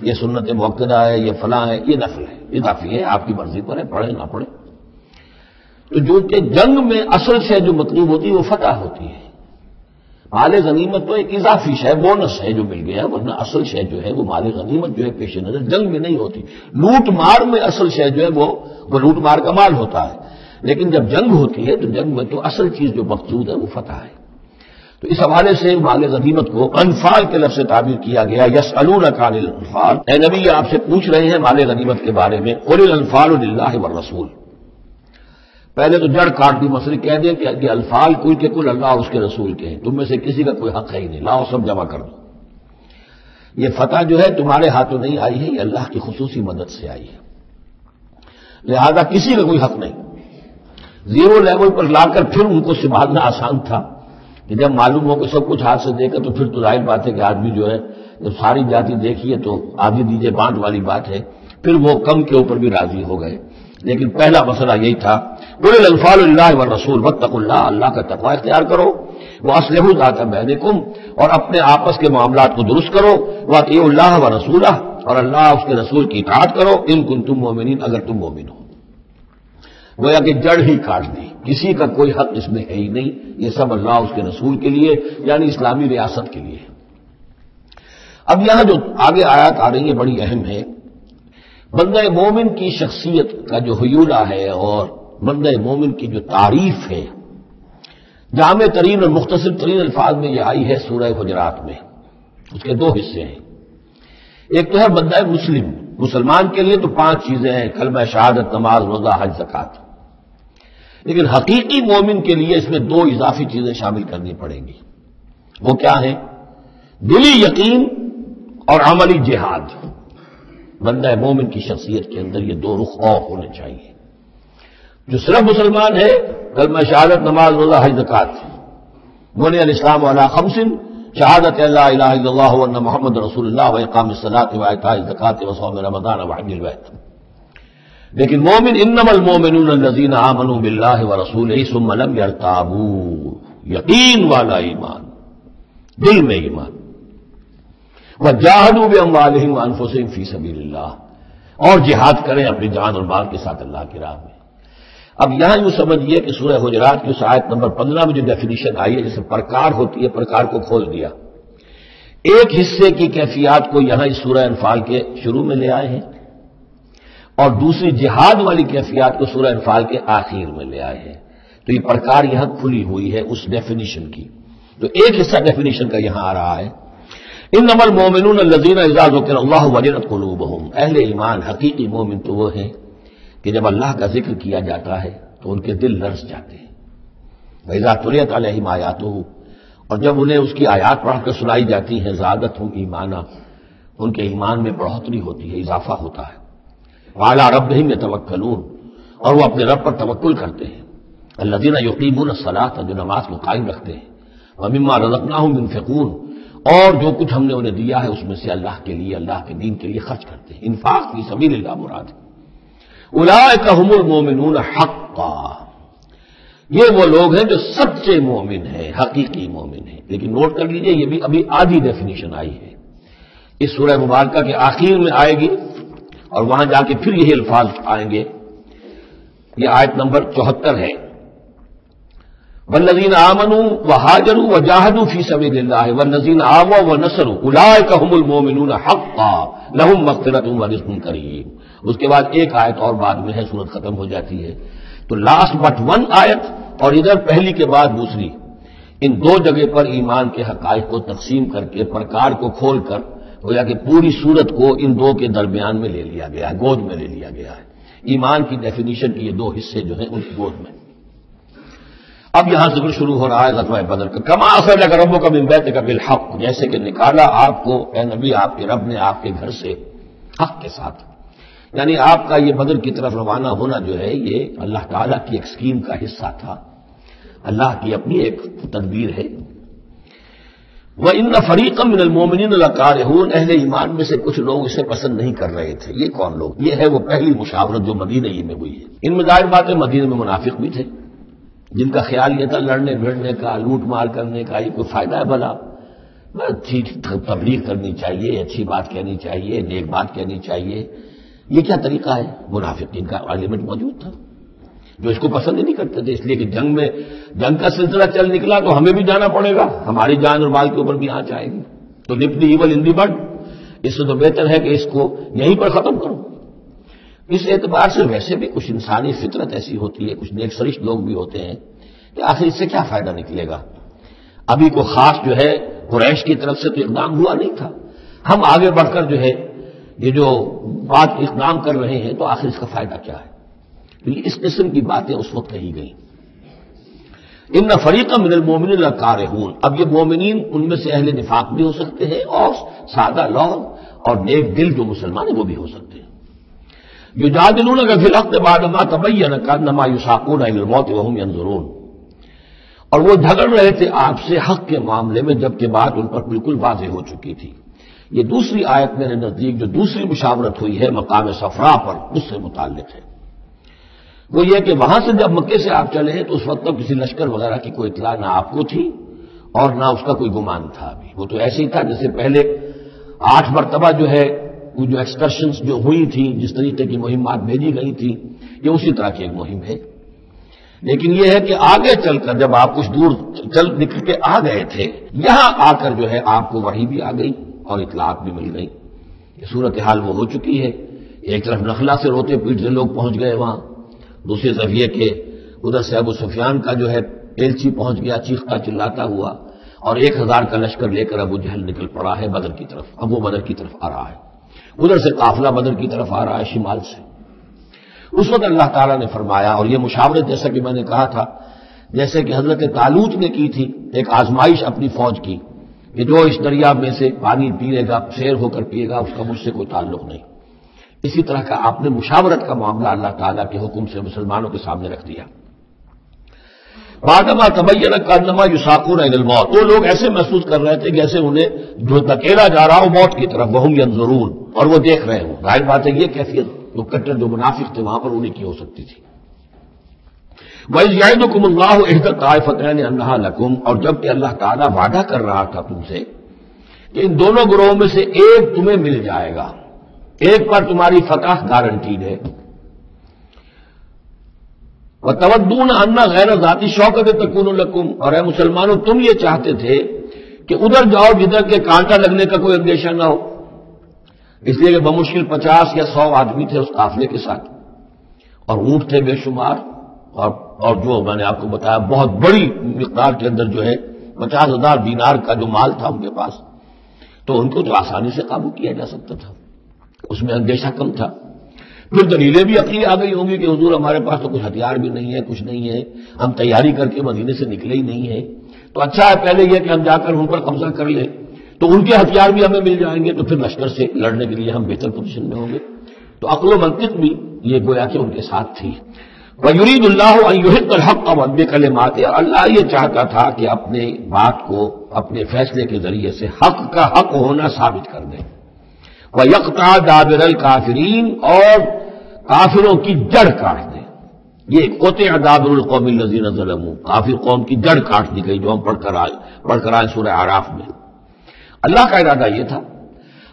یہ سنت مؤکدہ ہے، یہ فلاں ہے، یہ نفل ہے، اضافی ہے، آپ کی مرضی پر ہے، پڑھے نہ پڑھے۔ تو جو کہ جنگ میں اصل سے جو مطلوب ہوتی ہے وہ فتح ہوتی ہے، مال غنیمت تو ایک اضافی شے، بونس ہے جو مل گیا، ورنہ اصل شے جو ہے وہ مال غنیمت جو ہے پیش نظر جنگ میں نہیں ہوتی. لوٹ مار میں اصل شے جو ہے وہ لوٹ مار کا مال ہوتا ہے، لیکن جب جنگ ہوتی ہے تو جنگ میں تو اصل چیز جو مقصود ہے وہ فتح ہے. تو اس حوالے سے مال غنیمت کو انفال کے لفظ سے تعبیر کیا گیا. یسألونک عن الانفال، اے نبی آپ سے پوچھ رہے ہیں مال غنیمت کے بارے میں. قل الانفال للہ والرسول، پہلے تو جڑ کاٹ دی مسئلے، کہہ دیں کہ الفال کل کے کل اللہ اور اس کے رسول کے ہیں، تم میں سے کسی کا کوئی حق ہے ہی نہیں، لاؤ سب جمع کر دو. یہ فتح جو ہے تمہارے ہاتھوں نہیں آئی ہے، یہ اللہ کی خصوصی مدد سے آئی ہے، لہذا کسی کا کوئی حق نہیں. زیرو لیول پر لا کر پھر ان کو سنبھالنا آسان تھا کہ جب معلوم ہو کہ سب کچھ ہاتھ سے دے کر تو پھر تو ظاہر بات ہے کہ آدمی جو ہے جب ساری جاتی دیکھیے تو آدھی دیجیے بانٹ والی بات ہے، پھر وہ کم کے اوپر بھی راضی ہو گئے. لیکن پہلا مسئلہ یہی تھا، قل الانفال للہ والرسول واتقوا اللہ، اللہ کا تقوی اختیار کرو، واصلحوا ذات بینکم، اور اپنے آپس کے معاملات کو درست کرو، واطیعوا اللہ ورسولہ، اور اللہ اس کے رسول کی اطاعت کرو، ان کنتم مؤمنین، اگر تم مومن ہو. گویا کہ جڑ ہی کاٹ دی، کسی کا کوئی حق اس میں ہے ہی نہیں، یہ سب اللہ اس کے رسول کے لیے یعنی اسلامی ریاست کے لیے. اب یہاں جو آگے آیات آ رہی ہے بڑی اہم ہے. بندہ مومن کی شخصیت کا جو حیولہ ہے اور بندہ مومن کی جو تعریف ہے، جامع ترین اور مختصر ترین الفاظ میں یہ آئی ہے سورہ حجرات میں. اس کے دو حصے ہیں. ایک تو ہے بندہ مسلم، مسلمان کے لیے تو 5 چیزیں ہیں، کلمہ شہادت، نماز، روزہ، حج، زکوٰۃ. لیکن حقیقی مومن کے لیے اس میں 2 اضافی چیزیں شامل کرنی پڑیں گی. وہ کیا ہیں؟ دلی یقین اور عملی جہاد. بندہ مومن کی شخصیت کے اندر یہ 2 رخ اور ہونے چاہیے. جو صرف مسلمان ہے، کلمہ شہادت، نماز، روزہ، حج، زکوٰۃ. بنی الاسلام علی 5، شہادت لا الہ الا اللہ وان محمد رسول اللہ واقام الصلاۃ وایتاء الزکوٰۃ وصوم رمضان وحج البیت. لیکن مومن انما المؤمنون الذین آمنوا باللہ ورسولہ ثم لم یرتابوا، یقین والا ایمان، دل میں ایمان. وجاہدوا باموالہم وانفسہم فی سبیل اللہ، اور جہاد کریں اپنی جان اور مال کے ساتھ اللہ کی راہ میں. اب یہاں یوں سمجھیے کہ سورہ حجرات کی آیت نمبر 15 میں جو ڈیفینیشن آئی ہے، جیسے پرکار ہوتی ہے، پرکار کو کھول دیا. ایک حصے کی کیفیات کو یہاں اس سورہ انفال کے شروع میں لے آئے ہیں، اور دوسری جہاد والی کیفیات کو سورہ انفال کے آخر میں لے آئے ہیں. تو یہ پرکار یہاں کھلی ہوئی ہے اس ڈیفینیشن کی. تو ایک حصہ ڈیفینیشن کا یہاں آ رہا ہے، انما المؤمنون الذین اذا ذکر اللہ وجلت قلوبہم. اہل ایمان، حقیقی مومن تو وہ ہیں کہ جب اللہ کا ذکر کیا جاتا ہے تو ان کے دل لرز جاتے ہیں. وَإِذَا تُلِيَتْ عَلَيْهِمْ آیَاتُهُ، اور جب انہیں اس کی آیات پڑھ کر سنائی جاتی ہیں، زادتہم ایمانا، ان کے ایمان میں بڑھوتری ہوتی ہے، اضافہ ہوتا ہے. وَعَلَىٰ رَبِّهِمْ يَتَوَكَّلُونَ، اور وہ اپنے رب پر توکل کرتے ہیں. الَّذِينَ يُقِيمُونَ الصَّلَاةَ، جو نماز کو قائم رکھتے ہیں. وَمِمَّا رَزَقْنَاهُمْ يُنْفِقُونَ، اور جو کچھ ہم نے انہیں دیا ہے اس میں سے اللہ کے لیے، اللہ کے دین کے لیے خرچ کرتے ہیں. انفاق فی سبیل اللہ مراد. اولئک هم المؤمنون حقا، یہ وہ لوگ ہیں جو سچے مومن ہیں، حقیقی مومن ہیں. لیکن نوٹ کر لیجئے یہ بھی ابھی آدھی ڈیفینیشن آئی ہے، اس سورہ مبارکہ کے آخر میں آئے گی اور وہاں جا کے پھر یہی الفاظ آئیں گے. یہ آیت نمبر 74 ہے. والذین آمنوا وہاجروا وجاہدوا فی سبیل اللہ والذین آووا ونصروا اولئک هم المؤمنون حقا لهم مغفرۃ ورزق کریم. اس کے بعد ایک آیت اور بعد میں ہے، سورت ختم ہو جاتی ہے. تو لاسٹ بٹ 1 آیت اور ادھر پہلی کے بعد دوسری، ان 2 جگہ پر ایمان کے حقائق کو تقسیم کر کے پرکار کو کھول کر گویا کہ پوری سورت کو ان 2 کے درمیان میں لے لیا گیا ہے، گود میں لے لیا گیا ہے. ایمان کی ڈیفینیشن کے یہ 2 حصے جو ہیں ان کی گود میں. اب یہاں ذکر شروع ہو رہا ہے غزوہ بدر کا. کما اخرجک ربک من بیتک بالحق، جیسے کہ نکالا آپ کو اے نبی آپ کے رب نے آپ کے گھر سے حق کے ساتھ. یعنی آپ کا یہ بدر کی طرف روانہ ہونا جو ہے یہ اللہ تعالیٰ کی ایک اسکیم کا حصہ تھا، اللہ کی اپنی ایک تدبیر ہے. وَإِنَّ فَرِيقًا مِّنَ الْمُؤْمِنِينَ لَكَارِهُونَ، اہل ایمان میں سے کچھ لوگ اسے پسند نہیں کر رہے تھے. یہ کون لوگ؟ یہ ہے وہ پہلی مشاورت جو مدینہ ہی میں ہوئی ہے. ان میں ظاہر بات ہے مدینہ میں منافق بھی تھے جن کا خیال یہ تھا لڑنے بھیڑنے کا، لوٹ مار کرنے کا یہ کوئی فائدہ ہے بھلا، اچھی تبلیغ کرنی چاہیے، اچھی بات کہنی چاہیے، نیک بات کہنی چاہیے. یہ کیا طریقہ ہے؟ منافقین کا ایلیمنٹ موجود تھا. جو اس کو پسند ہی نہیں کرتے تھے، اس لیے کہ جنگ کا سلسلہ چل نکلا تو ہمیں بھی جانا پڑے گا، ہماری جان اور مال کے اوپر بھی آنچ آئے گی، تو نپ دی ایول ان دی بڈ، اس سے تو بہتر ہے کہ اس کو یہیں پر ختم کرو۔ اس اعتبار سے ویسے بھی کچھ انسانی فطرت ایسی ہوتی ہے، کچھ نیک سرشت لوگ بھی ہوتے ہیں کہ آخر اس سے کیا فائدہ نکلے گا، ابھی کو خاص جو ہے قریش کی طرف سے تو اقدام ہوا نہیں تھا، ہم آگے بڑھ کر جو ہے یہ جو بات اقدام کر رہے ہیں تو آخر اس کا فائدہ کیا ہے؟ اس قسم کی باتیں اس وقت کہی گئیں۔ ان فریقا من المؤمنین لکارہون، اب یہ مومنین ان میں سے اہل نفاق بھی ہو سکتے ہیں اور سادہ لوگ اور نیک دل جو مسلمان ہیں وہ بھی ہو سکتے ہیں۔ یجادلونک فی الحق بعد ما تبین کانما یساقون الی الموت وهم ينظرون، اور وہ جھگڑ رہے تھے آپ سے حق کے معاملے میں جبکہ بات ان پر بالکل واضح ہو چکی تھی۔ یہ دوسری آیت میرے نزدیک جو دوسری مشاورت ہوئی ہے مقام صفرا پر، اس سے متعلق ہے۔ وہ یہ کہ وہاں سے جب مکے سے آپ چلے ہیں تو اس وقت تک کسی لشکر وغیرہ کی کوئی اطلاع نہ آپ کو تھی اور نہ اس کا کوئی گمان تھا ابھی، وہ تو ایسے ہی تھا جیسے پہلے 8 مرتبہ جو ہے وہ جو ایکسکرشنز جو ہوئی تھی، جس طریقے کی مہمات بھیجی گئی تھی، یہ اسی طرح کی ایک مہم ہے۔ لیکن یہ ہے کہ آگے چل کر جب آپ کچھ دور چل نکل کے آ گئے تھے، یہاں آ کر جو ہے آپ کو وحی بھی آ گئی اور اطلاعات بھی مل گئی۔ یہ صورتحال وہ ہو چکی ہے، ایک طرف نخلا سے روتے پیٹتے لوگ پہنچ گئے وہاں، دوسری طرف یہ کہ ادھر سے ابو سفیان کا جو ہے ایلچی پہنچ گیا چیختا چلاتا ہوا، اور 1000 کا لشکر لے کر ابو جہل نکل پڑا ہے بدر کی طرف، اب وہ بدر کی طرف آ رہا ہے، ادھر سے قافلہ بدر کی طرف آ رہا ہے شمال سے۔ اس وقت اللہ تعالیٰ نے فرمایا، اور یہ مشاورت جیسا کہ میں نے کہا تھا جیسے کہ حضرت طالوت نے کی تھی، ایک آزمائش اپنی فوج کی کہ جو اس دریا میں سے پانی پیے گا سیر ہو کر پیے گا اس کا مجھ سے کوئی تعلق نہیں، اسی طرح کا آپ نے مشاورت کا معاملہ اللہ تعالیٰ کے حکم سے مسلمانوں کے سامنے رکھ دیا۔ بعدما تبین کانما یساقون الی الموت، وہ لوگ ایسے محسوس کر رہے تھے جیسے انہیں جو دھکیلا جا رہا ہو موت کی طرف، وہم ینظرون، اور وہ دیکھ رہے ہوں۔ ظاہر بات ہے یہ کیفیت جو کٹر جو منافق تھے وہاں پر انہیں کی ہو سکتی تھی۔ وَإِذْ يَعِدُكُمُ اللَّهُ إِحْدَى الطَّائِفَتَيْنِ أَنَّهَا لَكُمْ، اور جب کہ اللہ تعالیٰ وعدہ کر رہا تھا تم سے کہ ان دونوں گروہوں میں سے ایک تمہیں مل جائے گا، ایک پر تمہاری فتح گارنٹیڈ ہے۔ وَتَوَدُّونَ أَنَّ غَيْرَ ذَاتِ الشَّوْكَةِ تَكُونُ لَكُمْ، اور اے مسلمانوں تم یہ چاہتے تھے کہ ادھر جاؤ جدھر کے کانٹا لگنے کا کوئی اندیشہ نہ ہو، اس لیے کہ بمشکل 50 یا 100 آدمی تھے اس قافلے کے ساتھ، اور اونٹ تھے بے شمار، اور جو میں نے آپ کو بتایا بہت بڑی مقدار کے اندر جو ہے 50,000 دینار کا جو مال تھا ان کے پاس، تو ان کو تو آسانی سے قابو کیا جا سکتا تھا، اس میں اندیشہ کم تھا۔ پھر دلیلیں بھی عقلی آ گئی ہوں گی کہ حضور ہمارے پاس تو کچھ ہتھیار بھی نہیں ہے، کچھ نہیں ہے، ہم تیاری کر کے مدینے سے نکلے ہی نہیں ہیں، تو اچھا ہے پہلے یہ کہ ہم جا کر ان پر قبضہ کر لیں تو ان کے ہتھیار بھی ہمیں مل جائیں گے، تو پھر لشکر سے لڑنے کے لیے ہم بہتر پوزیشن میں ہوں گے۔ تو عقل و منطق بھی یہ گویا کہ ان کے ساتھ تھی۔ وَيُرِيدُ اللَّهُ أَن يُحِقَّ الْحَقَّ بِكَلِمَاتِهِ، اور اللہ یہ چاہتا تھا کہ اپنے بات کو اپنے فیصلے کے ذریعے سے حق کا حق ہونا ثابت کر دے۔ وَيَقْطَعَ دَابِرَ الْكَافِرِينَ، اور کافروں کی جڑ کاٹ دے۔ یہ قطع دابر القوم الذین ظلموا، کافر قوم کی جڑ کاٹ دی گئی، جو ہم پڑھ کر آئے سورہ اعراف میں۔ اللہ کا ارادہ یہ تھا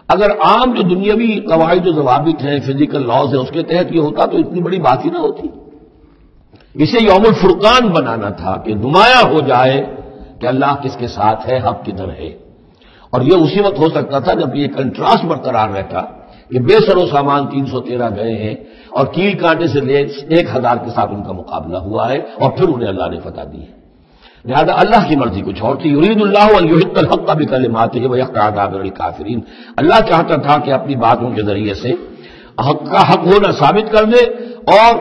اگر عام جو دنیاوی قواعد و ضوابط ہیں، فزیکل لاز ہیں، اس کے تحت یہ ہوتا تو اتنی بڑی بات ہی نہ ہوتی۔ اسے یوم الفرقان بنانا تھا کہ نمایاں ہو جائے کہ اللہ کس کے ساتھ ہے، حق کدھر ہے، اور یہ اسی وقت ہو سکتا تھا جب یہ کنٹراسٹ برقرار رہتا کہ بے سر و سامان 313 گئے ہیں اور کیل کانٹے سے لے 1000 کے ساتھ ان کا مقابلہ ہوا ہے، اور پھر انہیں اللہ نے فتح دی ہے۔ لہذا اللہ کی مرضی کچھ اور تھی۔ یرید اللہ ان یحق الحق بکلماتہ ویقطع دابر الکافرین، اللہ چاہتا تھا کہ اپنی باتوں کے ذریعے سے حق کا حق ہونا ثابت کر دے اور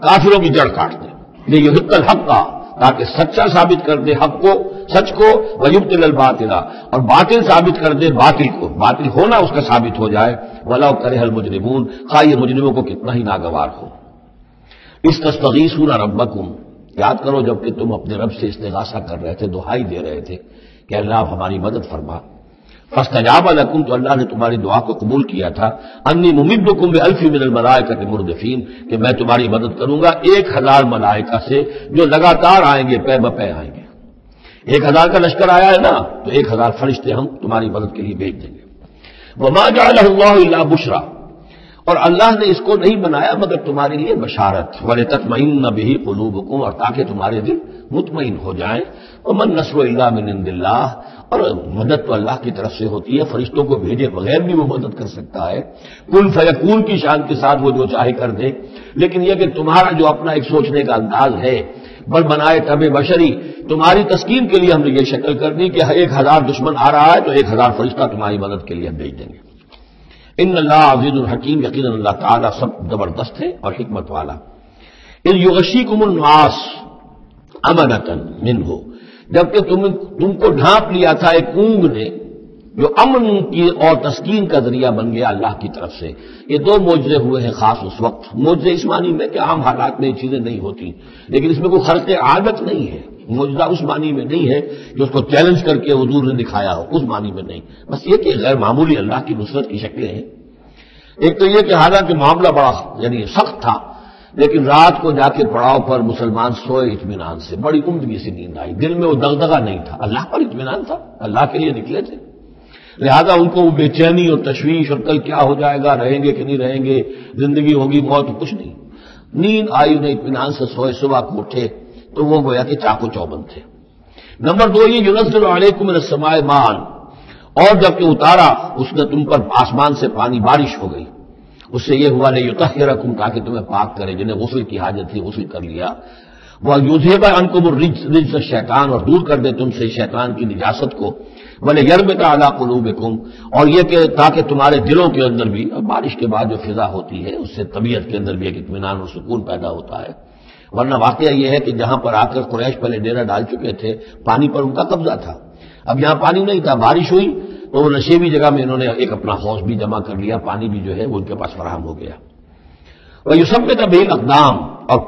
کافروں کی جڑ کاٹ دے۔ یہ یحق الحق کا، تاکہ سچا ثابت کر دے حق کو، سچ کو، ویبطل الباطل، اور باطل ثابت کر دے باطل کو، باطل ہونا اس کا ثابت ہو جائے۔ ولو کرہ المجرمون، خواہ یہ مجرموں کو کتنا ہی ناگوار ہو۔ استغیثون ربکم، یاد کرو جب کہ تم اپنے رب سے استغاثہ کر رہے تھے، دعائی دے رہے تھے کہ اللہ ہماری مدد فرما۔ فاستجاب لکم، تو اللہ نے تمہاری دعا کو قبول کیا تھا۔ انی ممدکم بألف من الملائکۃ مردفین، کہ میں تمہاری مدد کروں گا 1000 ملائکہ سے جو لگاتار آئیں گے، پے بپے آئیں گے۔ 1000 کا لشکر آیا ہے نا، تو 1000 فرشتے ہم تمہاری مدد کے لیے بھیج دیں گے۔ وما جعلہ اللہ الا بشرا، اور اللہ نے اس کو نہیں بنایا مگر تمہارے لیے بشارت، وَلِتَطْمَئِنَّ بِهِ قُلُوبُكُمْ، اور تاکہ تمہارے دل مطمئن ہو جائیں۔ وَمَن نَّصْرُ إِلَّا مِنْ عِندِ اللَّهِ، اور مدد تو اللہ کی طرف سے ہوتی ہے، فرشتوں کو بھیجے بغیر بھی وہ مدد کر سکتا ہے، کن فیکون کی شان کے ساتھ وہ جو چاہے کر دے۔ لیکن یہ کہ تمہارا جو اپنا ایک سوچنے کا انداز ہے، بل بنائے طب بشری، تمہاری تسکین کے لیے ہم نے یہ شکل کر دی کہ 1000 دشمن آ رہا ہے تو 1000 فرشتہ تمہاری مدد کے لیے ہم بھیج دیں گے۔ ان اللہ عزیز الحکیم، یقیناً اللہ تعالیٰ سب زبردست ہے اور حکمت والا۔ اذ یغشیکم النعاس امنۃ منہ، جبکہ تم کو ڈھانپ لیا تھا ایک اونگ نے جو امن کی اور تسکین کا ذریعہ بن گیا اللہ کی طرف سے۔ یہ دو معجزے ہوئے ہیں خاص اس وقت، معجزے اس معنی میں کہ عام حالات میں یہ چیزیں نہیں ہوتی، لیکن اس میں کوئی خرق عادت نہیں ہے، معجزہ اس معنی میں نہیں ہے کہ اس کو چیلنج کر کے حضور نے دکھایا ہو، اس معنی میں نہیں، بس یہ کہ غیر معمولی اللہ کی نصرت کی شکلیں ہیں۔ ایک تو یہ کہ حالانکہ معاملہ بڑا یعنی سخت تھا، لیکن رات کو جا کے پڑاؤ پر مسلمان سوئے اطمینان سے، بڑی عمدگی سے نیند آئی، دل میں وہ دغدغہ نہیں تھا، اللہ پر اطمینان تھا، اللہ کے لیے نکلے تھے، لہذا ان کو وہ بے چینی اور تشویش اور کل کیا ہو جائے گا، رہیں گے کہ نہیں رہیں گے، زندگی ہوگی موت، کچھ نہیں، نیند آئی، انہیں اطمینان سے سوئے، صبح کو اٹھے تو وہ گویا کہ چاقو چوبند تھے۔ نمبر 2 یہ ينزل علیکم من السماء ماء، اور جب کہ اتارا اس نے تم پر آسمان سے پانی، بارش ہو گئی، اس سے یہ ہوا لیطہرکم، تاکہ تمہیں پاک کرے، جنہیں غسل کی حاجت تھی غسل کر لیا، وَيُذْهِبَ عَنْكُمُ الرِّجْسَ الشَّيْطَانَ، اور دور کر دے تم سے شیطان کی نجاست کو، وَلِيَرْبِطَ عَلَىٰ قُلُوبِكُمْ، اور یہ کہ تاکہ تمہارے دلوں کے اندر بھی، بارش کے بعد جو فضا ہوتی ہے اس سے طبیعت کے اندر بھی ایک اطمینان اور سکون پیدا ہوتا ہے، ورنہ واقعہ یہ ہے کہ جہاں پر آ کر قریش پہلے ڈیرہ ڈال چکے تھے، پانی پر ان کا قبضہ تھا، اب یہاں پانی نہیں تھا، بارش ہوئی تو وہ نشیبی جگہ میں انہوں نے ایک اپنا حوض بھی جمع کر لیا، پانی بھی جو ہے وہ ان کے پاس فراہم ہو گیا۔ وَيُثَبِّتَ بِهِ الْأَقْدَامَ، اور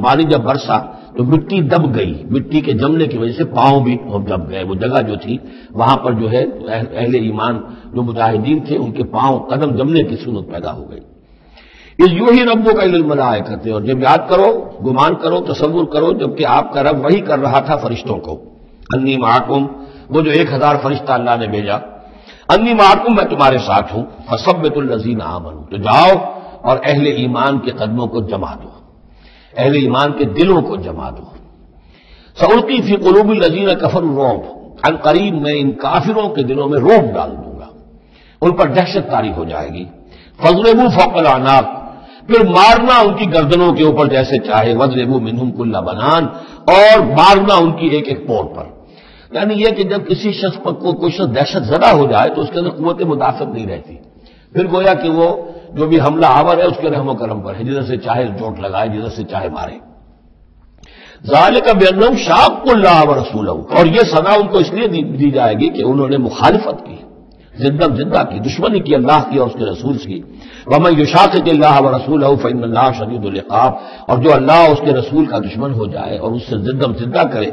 پانی جب برسا تو مٹی دب گئی، مٹی کے جمنے کی وجہ سے پاؤں بھی دب گئے، وہ جگہ جو تھی وہاں پر جو ہے اہل ایمان جو مجاہدین تھے ان کے پاؤں قدم جمنے کی صورت پیدا ہو گئی۔ اذ یوحی ربک الی الملائکۃ، اور جب یاد کرو، گمان کرو، تصور کرو، جبکہ آپ کا رب وحی کر رہا تھا فرشتوں کو، انی معکم، وہ جو 1000 فرشتہ اللہ نے بھیجا، انی معکم، میں تمہارے ساتھ ہوں، فثبتوا الذین آمنوا، تو جاؤ اور اہل ایمان کے قدموں کو جما دو، اہل ایمان کے دلوں کو جما دو۔ سألقی فی قلوب الذین کفروا الرعب، عن قریب میں ان کافروں کے دلوں میں رعب ڈال دوں گا، ان پر دہشت طاری ہو جائے گی۔ فاضربوا فوق الاعناق، پھر مارنا ان کی گردنوں کے اوپر جیسے چاہے، واضربوا منہم کل بنان، اور مارنا ان کی ایک ایک پور پر، یعنی یہ کہ جب کسی شخص پر کوئی شخص دہشت زدہ ہو جائے تو اس کے اندر قوت مدافعت نہیں رہتی، پھر گویا کہ وہ جو بھی حملہ آور ہے اس کے رحم و کرم پر ہے، جدھر سے چاہے چوٹ لگائے، جدھر سے چاہے مارے۔ ذالک بانہم شاقوا اللہ ورسولہ، اور یہ سزا ان کو اس لیے دی جائے گی کہ انہوں نے مخالفت کی، زندہ کی، دشمنی کی اللہ کی اور اس کے رسول کی۔ ومن یشاقق اللہ ورسولہ فإن اللہ شدید العقاب، اور جو اللہ اور اس کے رسول کا دشمن ہو جائے اور اس سے زدہ کرے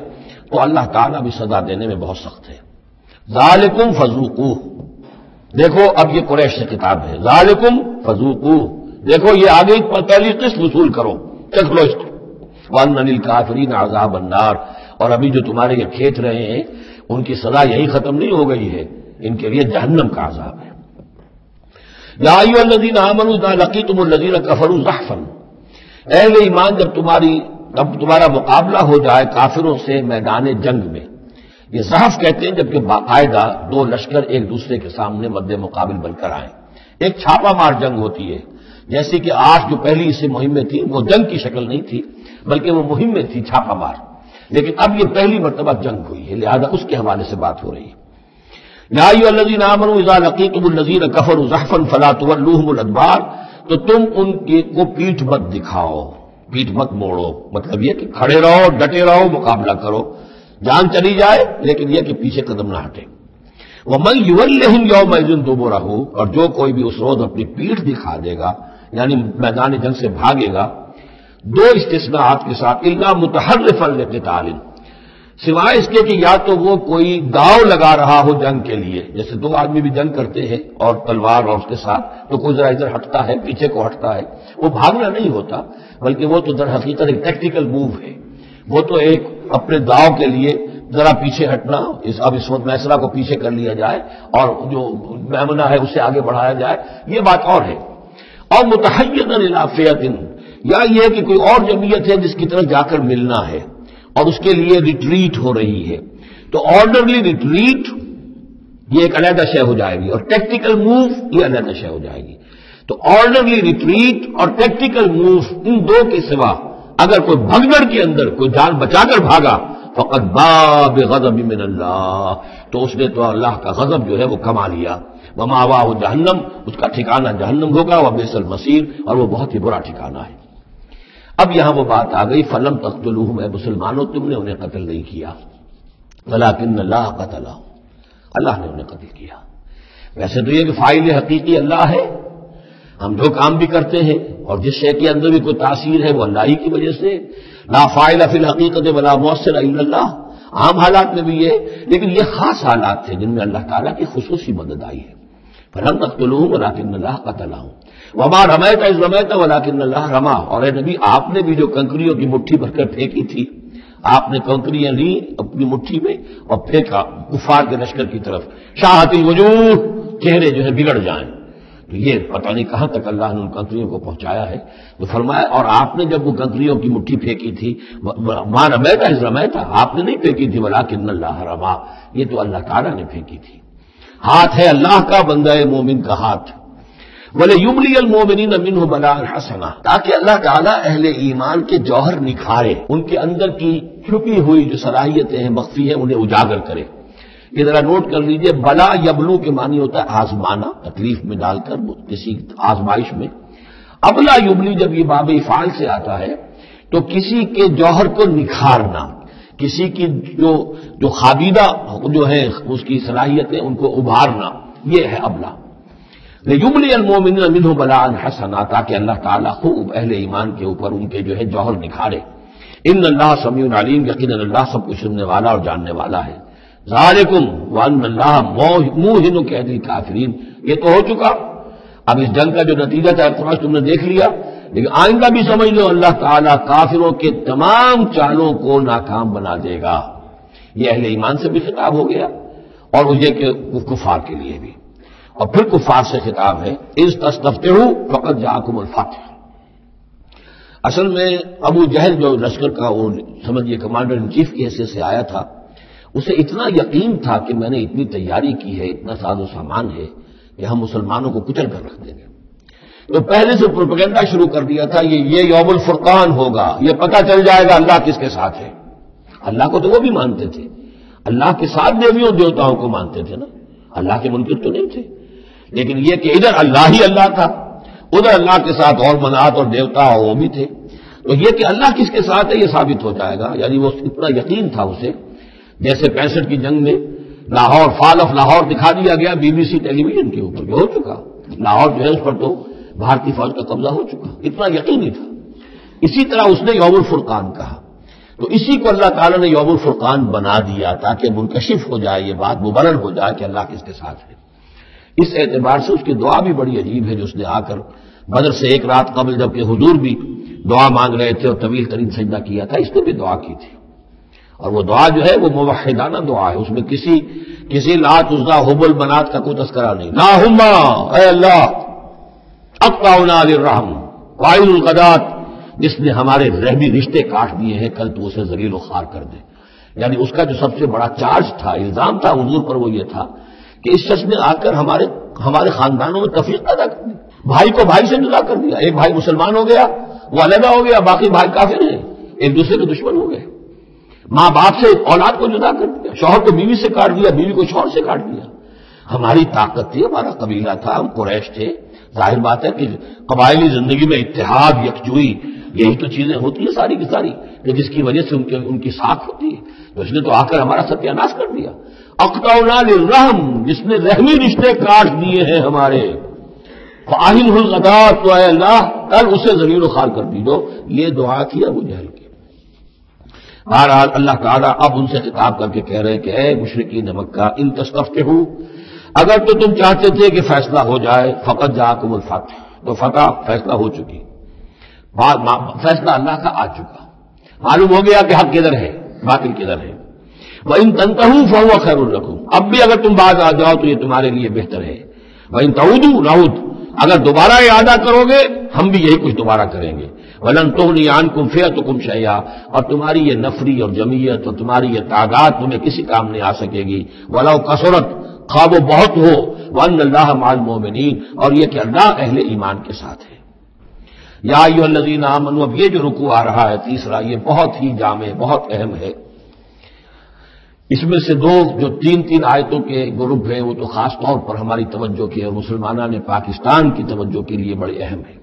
تو اللہ تعالیٰ بھی سزا دینے میں بہت سخت ہے۔ ذالکم فذوقوہ، دیکھو اب یہ قریش سے کتاب ہے، ذالکم فذوقوہ، دیکھو یہ آگے پہلی قسط وصول کرو، چکھ لو اس کو، وَأَنَّ لِلْكَافِرِينَ عَذَابَ النَّارِ، اور ابھی جو تمہارے یہ کھیت رہے ہیں ان کی سزا یہی ختم نہیں ہو گئی ہے، ان کے لیے جہنم کا عذاب ہے۔ یا ایھا الذین آمنوا اذا لقیتم الذین کفروا زحفا، اہل ایمان جب تمہارا مقابلہ ہو جائے کافروں سے میدان جنگ میں، یہ زحف کہتے ہیں جبکہ باقاعدہ دو لشکر ایک دوسرے کے سامنے مد مقابل بن کر آئیں، ایک چھاپا مار جنگ ہوتی ہے، جیسے کہ آج جو پہلی اسے مہمیں تھی وہ جنگ کی شکل نہیں تھی بلکہ وہ مہمیں تھی چھاپا مار، لیکن اب یہ پہلی مرتبہ جنگ ہوئی ہے، لہذا اس کے حوالے سے بات ہو رہی ہے۔ یا ایھا الذین آمنوا اذا لقیتم الذین کفروا زحفا فلا تولوہم الادبار، تو تم ان کو پیٹھ مت دکھاؤ، پیٹھ مت موڑو، مطلب یہ کہ کھڑے رہو، ڈٹے رہو، مقابلہ کرو، جان چلی جائے لیکن یہ کہ پیچھے قدم نہ ہٹے۔ وَمَن يُوَلِّهِمْ يَوْمَئِذٍ دُبُرَهُ، اور جو کوئی بھی اس روز اپنی پیٹھ دکھا دے گا یعنی میدان جنگ سے بھاگے گا، دو استثناءات کے ساتھ، اِلَّا مُتَحَرِّفًا لِقِتَالٍ، سوائے اس کے کہ یا تو وہ کوئی داؤ لگا رہا ہو جنگ کے لیے، جیسے دو آدمی بھی جنگ کرتے ہیں اور تلوار اور اس کے ساتھ تو کوئی ذرا ادھر ہٹتا ہے، پیچھے کو ہٹتا ہے، وہ بھاگنا نہیں ہوتا بلکہ وہ تو در حقیقت ایک ٹیکٹیکل موو ہے، وہ تو ایک اپنے داؤ کے لیے ذرا پیچھے ہٹنا، اب اس وقت میسرہ کو پیچھے کر لیا جائے اور جو میمنہ ہے اسے آگے بڑھایا جائے، یہ بات اور ہے۔ اور متحیزا الی فئۃ، یا یہ کہ کوئی اور جمعیت ہے جس کی طرف جا کر ملنا ہے اور اس کے لیے ریٹریٹ ہو رہی ہے، تو آرڈرلی ریٹریٹ یہ ایک علیحدہ شے ہو جائے گی، اور ٹیکٹیکل موو یہ علیحدہ شے ہو جائے گی۔ تو آرڈرلی ریٹریٹ اور ٹیکٹیکل موو، ان دو کے سوا اگر کوئی بھگدڑ کے اندر کوئی جان بچا کر بھاگا فقط باب غضب من اللہ، تو اس نے تو اللہ کا غضب جو ہے وہ کما لیا۔ ومأواہ جہنم، اس کا ٹھکانہ جہنم ہوگا، وبئس المصیر، اور وہ بہت ہی برا ٹھکانہ ہے۔ اب یہاں وہ بات آ گئی فلم تقتلوہم، اے مسلمانوں تم نے انہیں قتل نہیں کیا، ولکن اللہ قتلہم، اللہ نے انہیں قتل کیا۔ ویسے تو یہ کہ فاعل حقیقی اللہ ہے، ہم جو کام بھی کرتے ہیں اور جس شے کے اندر بھی کوئی تاثیر ہے وہ اللہ ہی کی وجہ سے، لا فاعل فی الحقیقت ولا مؤثر الا اللہ، عام حالات میں بھی یہ، لیکن یہ خاص حالات تھے جن میں اللہ تعالیٰ کی خصوصی مدد آئی ہے۔ فلم تقتلوہم ولکن اللہ قتلہم وما رمیت اذ رمیت ولکن اللہ رما، اور اے نبی آپ نے بھی جو کنکریوں کی مٹھی بھر کر پھینکی تھی، آپ نے کنکریاں لی اپنی مٹھی میں اور پھینکا کفار کے لشکر کی طرف، شاہت الوجوہ، چہرے جو ہے بگڑ جائیں، تو یہ پتہ نہیں کہاں تک اللہ نے ان کنکریوں کو پہنچایا ہے۔ تو فرمایا اور آپ نے جب وہ کنکریوں کی مٹھی پھینکی تھی، ما رمیت اذ رمیت، آپ نے نہیں پھینکی تھی ولکن اللہ رما، یہ تو اللہ تعالیٰ نے پھینکی تھی۔ ہاتھ ہے اللہ کا، بندہ مومن کا ہاتھ۔ وَلِيُبْلِيَ الْمُؤْمِنِينَ مِنْهُ بَلَاءً حَسَنًا، تاکہ اللہ تعالیٰ اہل ایمان کے جوہر نکھارے، ان کے اندر کی چھپی ہوئی جو صلاحیتیں ہیں مخفی ہیں انہیں اجاگر کرے۔ یہ ذرا نوٹ کر لیجئے، بلا یبلو کے معنی ہوتا ہے آزمانا، تکلیف میں ڈال کر کسی آزمائش میں۔ ابلا یبلی جب یہ باب افعال سے آتا ہے تو کسی کے جوہر کو نکھارنا، کسی کی جو خابیدہ جو ہے اس کی صلاحیتیں ان کو ابھارنا، یہ ہے ابلا۔ لِيُبْلِيَ الْمُؤْمِنِينَ مِنْهُ بَلَاءً حَسَنًا، تاکہ اللہ تعالیٰ خوب اہل ایمان کے اوپر ان کے جو ہے جوہر نکھارے۔ ان اللہ سمیع علیم، یقیناً اللہ سب کچھ سننے والا اور جاننے والا ہے۔ ذالکم وان اللہ موہن کید الکافرین، یہ تو ہو چکا، اب اس جنگ کا جو نتیجہ تھا اقتباس تم نے دیکھ لیا، لیکن آئندہ بھی سمجھ لو اللہ تعالیٰ کافروں کے تمام چالوں کو ناکام بنا دے گا۔ یہ اہل ایمان سے بھی خطاب ہو گیا اور یہ کہ کفار کے لیے بھی، اور پھر کفار سے خطاب ہے اذ تستفتحوا فقد جاءکم الفتح۔ اصل میں ابو جہل جو لشکر کا وہ سمجھیے کمانڈر ان چیف کی حیثیت سے آیا تھا، اسے اتنا یقین تھا کہ میں نے اتنی تیاری کی ہے، اتنا ساز و سامان ہے کہ ہم مسلمانوں کو کچل کر رکھ دیں گے، تو پہلے سے پروپیگنڈا شروع کر دیا تھا یہ یوم الفرقان ہوگا، یہ پتہ چل جائے گا اللہ کس کے ساتھ ہے۔ اللہ کو تو وہ بھی مانتے تھے، اللہ کے ساتھ دیویوں دیوتاؤں کو مانتے تھے نا، اللہ کے منکر تو نہیں تھے، لیکن یہ کہ ادھر اللہ ہی اللہ تھا، ادھر اللہ کے ساتھ اور منات اور دیوتا وہ بھی تھے، تو یہ کہ اللہ کس کے ساتھ ہے یہ ثابت ہو جائے گا، یعنی وہ اتنا یقین تھا اسے، جیسے 65 کی جنگ میں لاہور، فال آف لاہور دکھا دیا گیا BBC ٹیلی ویژن کے اوپر، جو ہو چکا لاہور جو ہے اس پر تو بھارتی فوج کا قبضہ ہو چکا، اتنا یقینی تھا۔ اسی طرح اس نے یوم الفرقان کہا، تو اسی کو اللہ تعالیٰ نے یوم الفرقان بنا دیا تاکہ منکشف ہو جائے یہ بات، مبرر ہو جائے کہ اللہ کس کے ساتھ ہے۔ اس اعتبار سے اس کی دعا بھی بڑی عجیب ہے، جو اس نے آ کر بدر سے ایک رات قبل جبکہ حضور بھی دعا مانگ رہے تھے اور طویل ترین سجدہ کیا تھا، اس نے بھی دعا کی تھی، اور وہ دعا جو ہے وہ موحدانہ دعا ہے، اس میں کسی لات عزا حبل منات کا کوئی تذکرہ نہیں۔ اللہم، اے اللہ، اقطعنا للرحم قائل الغدات، جس نے ہمارے رحمی رشتے کاٹ دیے ہیں، کل تو اسے ذلیل و خوار کر دے۔ یعنی اس کا جو سب سے بڑا چارج تھا، الزام تھا حضور پر، وہ یہ تھا کہ اس شخص نے آ کر ہمارے خاندانوں میں تفریق پیدا کر دی، بھائی کو بھائی سے جدا کر دیا، ایک بھائی مسلمان ہو گیا وہ علیحدہ ہو گیا، باقی بھائی کافر ہیں، ایک دوسرے کے دشمن ہو گئے، ماں باپ سے اولاد کو جدا کر دیا، شوہر کو بیوی سے کاٹ دیا، بیوی کو شوہر سے کاٹ دیا۔ ہماری طاقت تھی، ہمارا قبیلہ تھا، ہم قریش تھے، ظاہر بات ہے کہ قبائلی زندگی میں اتحاد، یکجوئی، یہی تو چیزیں ہوتی ہیں ساری کی ساری، کہ جس کی وجہ سے ان کی ساکھ ہوتی ہے، تو اس نے تو آ کر ہمارا ستیہ ناش کر دیا۔ اقطعنا للرحم، جس نے رحمی رشتے کاٹ دیے ہیں ہمارے، فاہلہ الغدات، تو اے اللہ کل اسے ذلیل و خوار کر دیجو، یہ دعا کی ابو جہل کی۔ بہرحال اللہ تعالیٰ اب ان سے خطاب کر کے کہہ رہے ہیں کہ اے مشرکین مکہ، ان تستفتحوا، اگر تو تم چاہتے تھے کہ فیصلہ ہو جائے، فقط جاءکم الفتح، تو فتح فیصلہ ہو چکی، فیصلہ اللہ کا آ چکا، معلوم ہو گیا کہ حق کدھر ہے، باطل کدھر ہے۔ وَإِن تَنْتَهُوا فَهُوَ خَيْرٌ لَكُمْ، اب بھی اگر تم باز آ جاؤ تو یہ تمہارے لیے بہتر ہے۔ وَإِن تَعُودُوا نَعُودْ، اگر دوبارہ اعادہ کرو گے ہم بھی یہی کچھ دوبارہ کریں گے. وَلَن تُغْنِيَ عَنْكُمْ فِئَتُكُمْ شَيْئًا، اور تمہاری یہ نفری اور جمعیت اور تمہاری یہ تعداد تمہیں کسی کام نہیں آ سکے گی. وَلَوْ كَثُرَتْ، خواہ وہ بہت ہو. وَأَنَّ اللَّهَ مَعَ الْمُؤْمِنِينَ، اور یہ کہ اللہ اہل ایمان کے ساتھ ہے. یا ایھا الذین آمنوا، اب یہ جو رکوع آ رہا ہے تیسرا، یہ بہت ہی جامع بہت اہم ہے. اس میں سے جو تین آیتوں کے گروپ ہیں وہ تو خاص طور پر ہماری توجہ کی اور مسلمانوں نے پاکستان کی توجہ کے لیے بڑے اہم ہیں.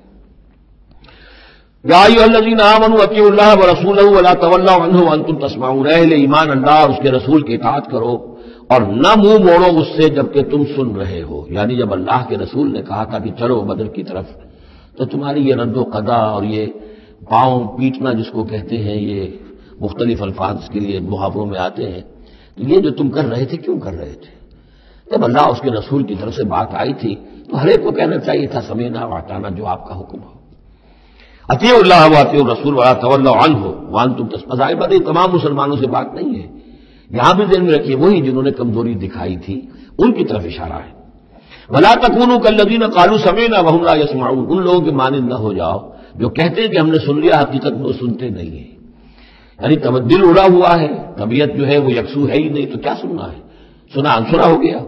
یا ایھا الذین آمنوا اطیعوا اللہ ورسولہ ولا تولوا عنہ وانتم تسمعون، اہل ایمان اللہ اور اس کے رسول کی اطاعت کرو اور نہ منہ موڑو اس سے جبکہ تم سن رہے ہو. یعنی جب اللہ کے رسول نے کہا تھا کہ چلو بدر کی طرف، تو تمہاری یہ رد و قضا اور یہ پاؤں پیٹنا جس کو کہتے ہیں، یہ مختلف الفاظ کے لیے محاوروں میں آتے ہیں، یہ جو تم کر رہے تھے کیوں کر رہے تھے؟ جب اللہ اس کے رسول کی طرف سے بات آئی تھی تو ہر ایک کو کہنا چاہیے تھا سمعنا واطعنا، جو آپ کا حکم ہو. اطیعوا اللہ واطیعوا الرسول ولا تولوا عنہ وانتم تسمعون. ظاہر بات ہے تمام مسلمانوں سے بات نہیں ہے، یہاں بھی ذہن میں رکھیے وہی جنہوں نے کمزوری دکھائی تھی ان کی طرف اشارہ ہے. ولا تکونوا کالذین قالوا سمعنا وهم لا يسمعون، ان لوگوں کے مانند نہ ہو جاؤ جو کہتے ہیں کہ ہم نے سن لیا، حقیقت میں وہ سنتے نہیں ہیں. یعنی دل اڑا ہوا ہے، طبیعت جو ہے وہ یکسو ہے ہی نہیں، تو کیا سننا ہے؟ سنا انسنا ہو گیا.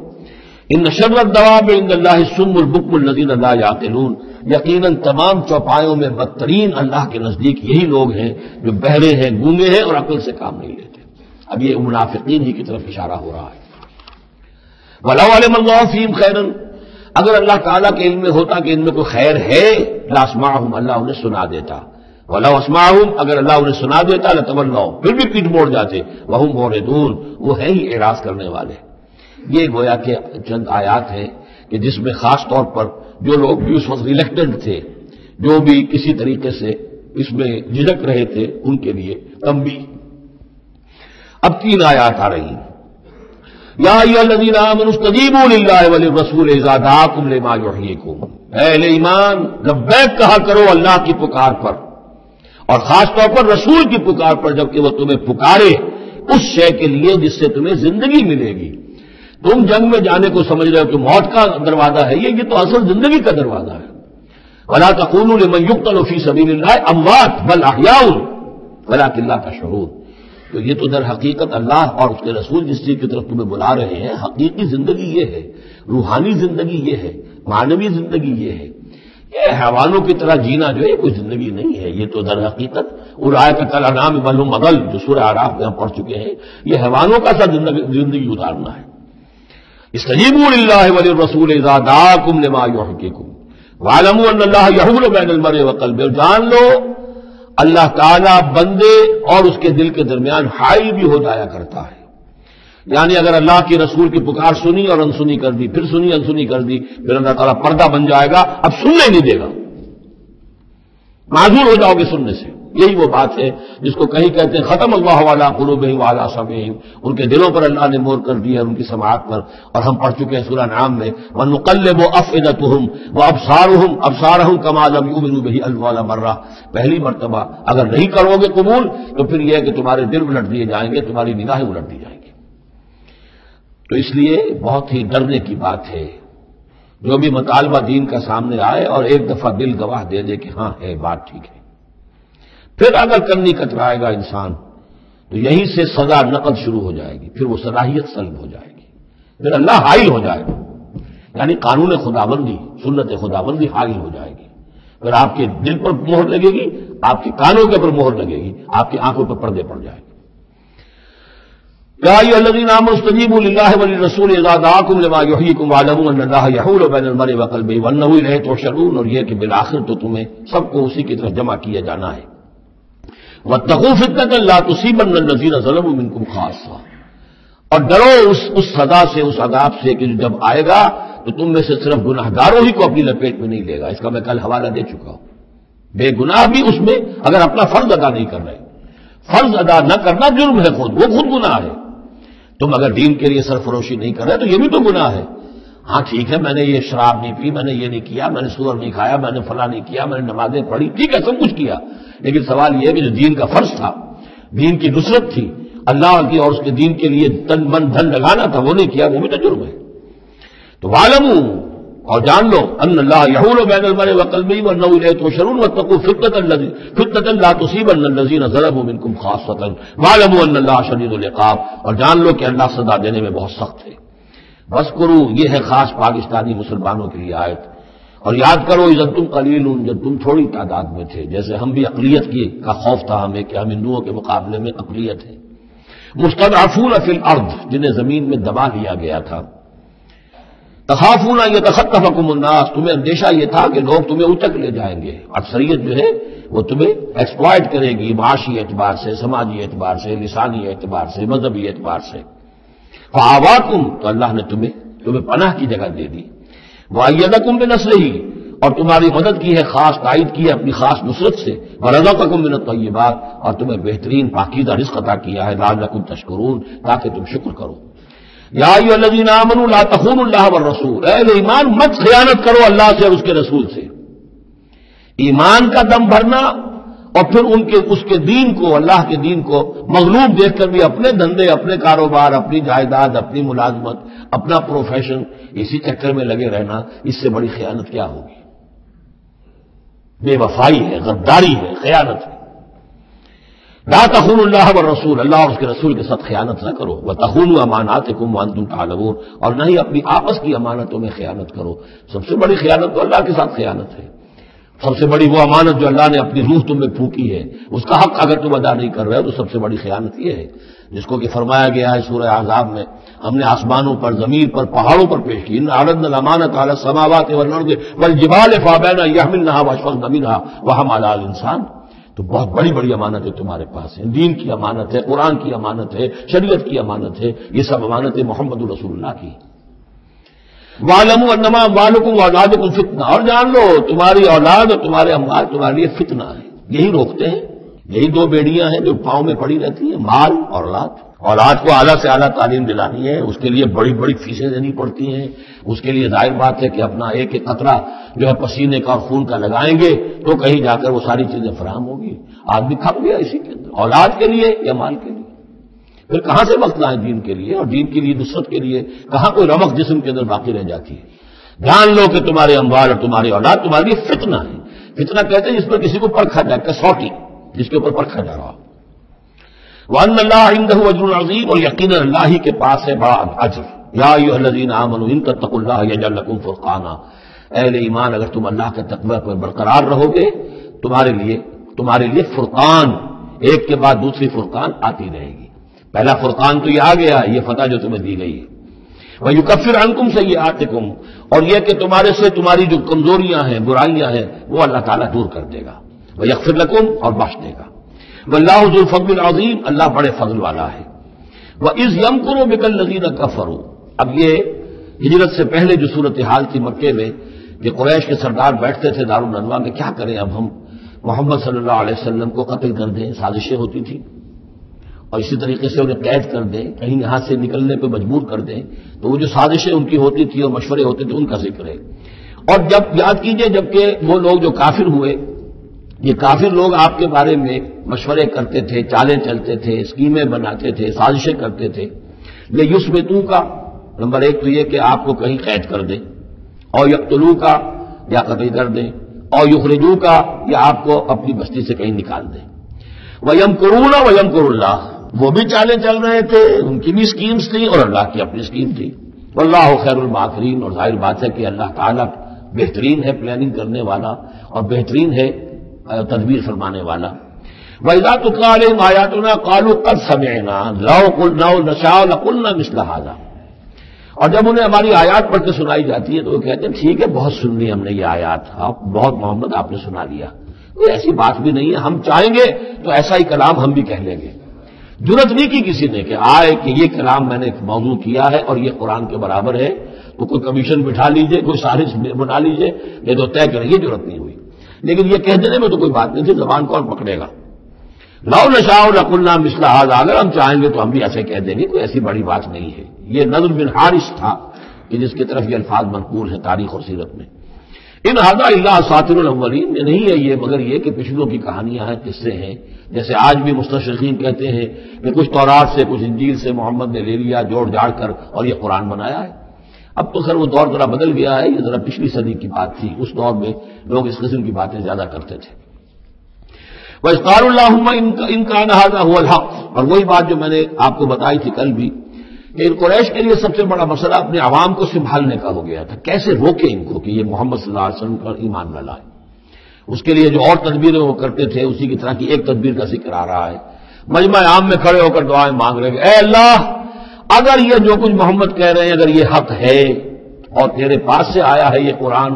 ان شر الدواب عند اللہ الصم البکم الذین لا یعقلون، یقیناً تمام چوپایوں میں بدترین اللہ کے نزدیک یہی لوگ ہیں جو بہرے ہیں، گونگے ہیں اور عقل سے کام نہیں لیتے. اب یہ منافقین ہی کی طرف اشارہ ہو رہا ہے. وَلَوْ عَلِمَ اللَّهُ فِيهِمْ خَيْرًا، اگر اللہ تعالیٰ کے علم میں ہوتا کہ ان میں کوئی خیر ہے، لَأَسْمَعَهُمْ، اللہ انہیں سنا دیتا. وَلَوْ أَسْمَعَهُمْ، اگر اللہ انہیں سنا دیتا لَتَوَلَّوْا، پھر بھی پیٹ موڑ جاتے. وَهُمْ مُعْرِضُونَ، وہ ہیں ہی اعراض کرنے والے. یہ گویا کہ چند آیات ہیں کہ جس میں خاص طور پر جو لوگ بھی اس وقت ریلیکٹنٹ تھے، جو بھی کسی طریقے سے اس میں جھجک رہے تھے، ان کے لیے تنبیہ. اب 3 آیات آ رہی ہیں. یا ایھا الذین آمنوا استجیبوا للہ وللرسول اذا دعاکم لما یحییکم، اے اہل ایمان لبیک کہا کرو اللہ کی پکار پر اور خاص طور پر رسول کی پکار پر جبکہ وہ تمہیں پکارے اس شے کے لیے جس سے تمہیں زندگی ملے گی. تم جنگ میں جانے کو سمجھ رہے ہو کہ موت کا دروازہ ہے، یہ تو اصل زندگی کا دروازہ ہے. ولا تقولوا لمن يقتل في سبيل الله اموات بل احياء ولكن لا تشعرون. تو یہ تو در حقیقت اللہ اور اس کے رسول جس چیز کی طرف تمہیں بلا رہے ہیں، حقیقی زندگی یہ ہے، روحانی زندگی یہ ہے، معنوی زندگی یہ ہے. یہ حیوانوں کی طرح جینا جو ہے کوئی زندگی نہیں ہے. یہ تو در حقیقت اولئک کالانعام بل هم اضل، جو سورہ اعراف میں ہم پڑھ چکے ہیں، یہ حیوانوں کا سا زندگی گزارنا ہے. استجیبوا للہ وللرسول اذا دعاکم لما یحییکم واعلموا ان اللہ یحول بین المرء وقلبہ، جان لو اللہ تعالیٰ بندے اور اس کے دل کے درمیان حائل بھی ہو جایا کرتا ہے. یعنی اگر اللہ کے رسول کی پکار سنی اور انسنی کر دی، پھر سنی انسنی کر دی، پھر اللہ تعالیٰ پردہ بن جائے گا، اب سننے نہیں دے گا، معذور ہو جاؤ گے سننے سے. یہی وہ بات ہے جس کو کہیں کہتے ہیں ختم اللہ علی قلوبہم وعلی سمعہم، ان کے دلوں پر اللہ نے مہر کر دی ہے، ان کی سماعت پر. اور ہم پڑھ چکے ہیں سورہ انعام میں وَنُقَلِّبُ أَفْئِدَتَهُمْ وَأَبْصَارَهُمْ كَمَا لَمْ يُؤْمِنُوا بِهِ أَوَّلَ مَرَّةٍ. پہلی مرتبہ اگر نہیں کرو گے قبول تو پھر یہ ہے کہ تمہارے دل الٹ دیے جائیں گے، تمہاری نگاہیں الٹ دی جائیں گی. تو اس لیے بہت ہی ڈرنے کی بات ہے جو بھی مطالبہ دین کا سامنے آئے اور ایک دفعہ دل گواہ دے دے کہ ہاں ہے بات ٹھیک ہے، پھر اگر کرنی کترائے گا انسان تو یہیں سے سزا نقد شروع ہو جائے گی، پھر وہ صلاحیت سلب ہو جائے گی، پھر اللہ حائل ہو جائے گا. یعنی قانون خداوندی، سنت خداوندی حائل ہو جائے گی. پھر آپ کے دل پر مہر لگے گی، آپ کے کانوں کے پر مہر لگے گی، آپ کی آنکھوں پر پردے پڑ جائے گے. یا ایھا الذین آمنوا استجیبوا للہ وللرسول اذا دعاکم لما یحییکم واعلموا ان اللہ یحول بین المرء وقلبہ وانہ الیہ تحشرون. اور یہ کہ بالآخر تو تمہیں سب کو اسی کی طرف جمع کیا جانا ہے. واتقوا فتنة لا تصيبن الذين ظلموا منكم خاصة، اور ڈرو اس سزا سے، اس عذاب سے کہ جب آئے گا تو تم میں سے صرف گناہ گاروں ہی کو اپنی لپیٹ میں نہیں لے گا. اس کا میں کل حوالہ دے چکا ہوں. بے گناہ بھی اس میں اگر اپنا فرض ادا نہیں کر رہے، فرض ادا نہ کرنا جرم ہے، وہ خود گناہ ہے. تم اگر دین کے لیے سرفروشی نہیں کر رہے تو یہ بھی تو گناہ ہے. ہاں ٹھیک ہے، میں نے یہ شراب نہیں پی، میں نے یہ نہیں کیا، میں نے سور نہیں کھایا، میں نے فلاں نہیں کیا، میں نے نمازیں پڑھی، ٹھیک ہے سب کچھ کیا، لیکن سوال یہ ہے کہ جو دین کا فرض تھا، دین کی نصرت تھی، اللہ کی اور اس کے دین کے لیے تن من دھن لگانا تھا، وہ نہیں کیا، وہ بھی تو جرم ہے. تو وعلموا اور جان لو ان اللہ یحول بین المرء وقلبہ وانہ الیہ تحشرون واتقوا فتنۃ لا تصیبن الذین ظلموا منکم خاصۃ واعلموا ان اللہ شدید العقاب، اور جان لو کہ اللہ سزا دینے میں بہت سخت ہے۔ بس کرو، یہ ہے خاص پاکستانی مسلمانوں کے لیے آیت۔ اور یاد کرو اذا تم قلیل، جب تم تھوڑی تعداد میں تھے، جیسے ہم بھی اقلیت کا خوف تھا ہمیں کہ ہم ہندوؤں کے مقابلے میں اقلیت ہیں، مستضعفون فی الارض، جنہیں زمین میں دبا لیا گیا تھا، تخافون یتخطفکم الناس، تمہیں اندیشہ یہ تھا کہ لوگ تمہیں اچک لے جائیں گے، اکثریت جو ہے وہ تمہیں ایکسپلائٹ کرے گی معاشی اعتبار سے، سماجی اعتبار سے، لسانی اعتبار سے، مذہبی اعتبار سے۔ فآواکم، تو اللہ نے تمہیں پناہ کی جگہ دے دی، وأیدکم بنصرہ، اور تمہاری مدد کی ہے، خاص تائید کی ہے اپنی خاص نصرت سے، ورزقکم من الطیبات، اور تمہیں بہترین پاکیزہ رزق عطا کیا ہے، لعلکم تشکرون، تاکہ تم شکر کرو۔ یا ایھا الذین آمنوا لا تخونوا اللہ والرسول، اے ایمان مت خیانت کرو اللہ سے اور اس کے رسول سے۔ ایمان کا دم بھرنا اور پھر اس کے دین کو، اللہ کے دین کو مغلوب دیکھ کر بھی اپنے دھندے، اپنے کاروبار، اپنی جائیداد، اپنی ملازمت، اپنا پروفیشن، اسی چکر میں لگے رہنا، اس سے بڑی خیانت کیا ہوگی؟ بے وفائی ہے، غداری ہے، خیانت ہے۔ لا تخونوا اللہ والرسول، اللہ اور اس کے رسول کے ساتھ خیانت نہ کرو، وتخونوا اماناتکم وانتم تعلمون، اور نہ ہی اپنی آپس کی امانتوں میں خیانت کرو۔ سب سے بڑی خیانت تو اللہ کے ساتھ خیانت ہے۔ سب سے بڑی وہ امانت جو اللہ نے اپنی روح تم میں پھونکی ہے، اس کا حق اگر تم ادا نہیں کر رہے ہو تو سب سے بڑی خیانت یہ ہے، جس کو کہ فرمایا گیا ہے سورہ احزاب میں، ہم نے آسمانوں پر، زمین پر، پہاڑوں پر پیش کی، ان عرضنا الامانۃ علی السماوات والارض والجبال فابین ان یحملنها واشفقن منها وحملها الانسان، تو بہت بڑی بڑی امانتیں تمہارے پاس ہیں، دین کی امانت ہے، قرآن کی امانت ہے، شریعت کی امانت ہے، یہ سب امانتیں محمد رسول اللہ کی۔ وَاعْلَمُوا أَنَّمَا أَمْوَالُكُمْ وَأَوْلَادُكُمْ فِتْنَةٌ، اور جان لو تمہاری اولاد اور تمہارے اموال تمہارے لیے فتنہ ہے، یہی روکتے ہیں، یہی دو بیڑیاں ہیں جو پاؤں میں پڑی رہتی ہیں، مال اور اولاد۔ اولاد کو اعلیٰ سے اعلیٰ تعلیم دلانی ہے، اس کے لیے بڑی بڑی فیسیں دینی پڑتی ہیں، اس کے لیے ظاہر بات ہے کہ اپنا ایک ایک قطرہ جو ہے پسینے کا اور خون کا لگائیں گے تو کہیں جا کر وہ ساری چیزیں فراہم ہوگی۔ آدمی کھپ گیا اسی کے اندر، اولاد کے لیے یا مال کے لیے، پھر کہاں سے وقت لائیں دین کے لیے، اور دین کے لیے نصرت کے لیے کہاں کوئی رمق جسم کے اندر باقی رہ جاتی ہے۔ جان لو کہ تمہارے اموال اور تمہاری اولاد تمہارے لیے فتنہ ہے۔ فتنہ کہتے ہیں جس پر کسی کو پرکھا جائے، کسوٹی جس کے اوپر پرکھا جا رہا۔ وَأَنَّ اللَّهَ عِندَهُ أَجْرٌ عَظِيمٌ، اور یقیناً اللہ ہی کے پاس ہے بڑا اجر۔ یا ایھا الذین آمنوا ان تتقوا اللہ یجعل لکم فرقانا، اہل ایمان اگر تم اللہ کے تقوی پر برقرار رہو گے تمہارے لیے فرقان، ایک کے بعد دوسری فرقان آتی رہے گی۔ پہلا فرقان تو یہ آ گیا، یہ فتح جو تمہیں دی گئی ہے۔ وَيُكَفِّرْ عَنْكُمْ سَيِّئَاتِكُمْ، اور یہ کہ تمہارے سے تمہاری جو کمزوریاں ہیں، برائیاں ہیں، وہ اللہ تعالیٰ دور کر دے گا۔ وَيَغْفِرْ لَكُمْ، اور بخش دے گا۔ وَاللَّهُ ذُو الْفَضْلِ الْعَظِيمِ، اللہ بڑے فضل والا ہے۔ وَإِذْ يَمْكُرُ بِكَ الَّذِينَ كَفَرُوا، اب یہ ہجرت سے پہلے جو صورتحال تھی مکے میں کہ قریش کے سردار بیٹھتے تھے دارالندوا میں، کیا کریں اب ہم محمد صلی اللہ علیہ وسلم کو قتل کر دیں، سازشیں ہوتی تھی، اور اسی طریقے سے انہیں قید کر دیں، کہیں یہاں سے نکلنے پہ مجبور کر دیں، تو وہ جو سازشیں ان کی ہوتی تھی اور مشورے ہوتے تھے ان کا ذکر ہے۔ اور جب یاد کیجئے جبکہ وہ لوگ جو کافر ہوئے، یہ کافر لوگ آپ کے بارے میں مشورے کرتے تھے، چالیں چلتے تھے، اسکیمیں بناتے تھے، سازشیں کرتے تھے، لیسبتوک کا نمبر ایک تو یہ کہ آپ کو کہیں قید کر دیں، اور یقتلوک کا یا قتل کر دیں، اور یخرجوک کا یا آپ کو اپنی بستی سے کہیں نکال دیں۔ وَيَمْكُرُونَ وَيَمْكُرُ اللَّهُ، وہ بھی چالیں چل رہے تھے، ان کی بھی اسکیمز تھیں اور اللہ کی اپنی اسکیم تھی۔ واللہ خیر الماکرین، اور ظاہر بات ہے کہ اللہ تعالیٰ بہترین ہے پلاننگ کرنے والا اور بہترین ہے تدبیر فرمانے والا۔ وَإِذَا تُتْلَىٰ عَلَيْهِمْ آيَاتُنَا قَالُوا قَدْ سَمِعْنَا لَوْ نَشَاءُ لَقُلْنَا مِثْلَ هَٰذَا، اور جب انہیں ہماری آیات پڑھ کے سنائی جاتی ہے تو وہ کہتے ہیں ٹھیک ہے، بہت سن لی ہم نے یہ آیات، آپ بہت محمد آپ نے سنا لیا، کوئی ایسی بات بھی نہیں ہے، ہم چاہیں گے تو ایسا ہی کلام ہم بھی کہہ لیں گے۔ جرت نہیں کی کسی نے کہ آئے کہ یہ کلام میں نے موضوع کیا ہے اور یہ قرآن کے برابر ہے، تو کوئی کمیشن بٹھا لیجئے، کوئی سازش بنا لیجئے، یہ تو طے کریں، یہ جرت نہیں ہوئی۔ لیکن یہ کہہ دینے میں تو کوئی بات نہیں تھی، زبان کون پکڑے گا؟ لو نشاء لقلنا مثل هذا، اگر ہم چاہیں گے تو ہم بھی ایسے کہہ دیں گے، کوئی ایسی بڑی بات نہیں ہے۔ یہ نضر بن حارث تھا کہ جس کی طرف یہ الفاظ منقول ہیں تاریخ اور سیرت میں۔ ان هذا الا اساطیر الاولین، یہ نہیں ہے یہ مگر یہ کہ پچھلوں کی کہانیاں ہیں، قصے ہیں، جیسے آج بھی مستشرقین کہتے ہیں کہ کچھ تورات سے کچھ انجیل سے محمد نے لے لیا جوڑ جاڑ کر اور یہ قرآن بنایا ہے۔ اب تو خیر وہ دور ذرا بدل گیا ہے، یہ ذرا پچھلی صدی کی بات تھی، اس دور میں لوگ اس قسم کی باتیں زیادہ کرتے تھے۔ وَإِذْ اللَّهُمَّ إِن كَانَ هَذَا هُوَ الْحَقُّ، اور وہی بات جو میں نے آپ کو بتائی تھی کل بھی کہ ان قریش کے لیے سب سے بڑا مسئلہ اپنے عوام کو سنبھالنے کا ہو گیا تھا، کیسے روکے ان کو کہ یہ محمد صلی اللہ علیہ وسلم پر ایمان نہ لائے۔ اس کے لیے جو اور تدبیریں وہ کرتے تھے اسی کی طرح کی ایک تدبیر کا ذکر آ رہا ہے، مجمع عام میں کھڑے ہو کر دعائیں مانگ رہے ہیں، اے اللہ اگر یہ جو کچھ محمد کہہ رہے ہیں اگر یہ حق ہے اور تیرے پاس سے آیا ہے یہ قرآن،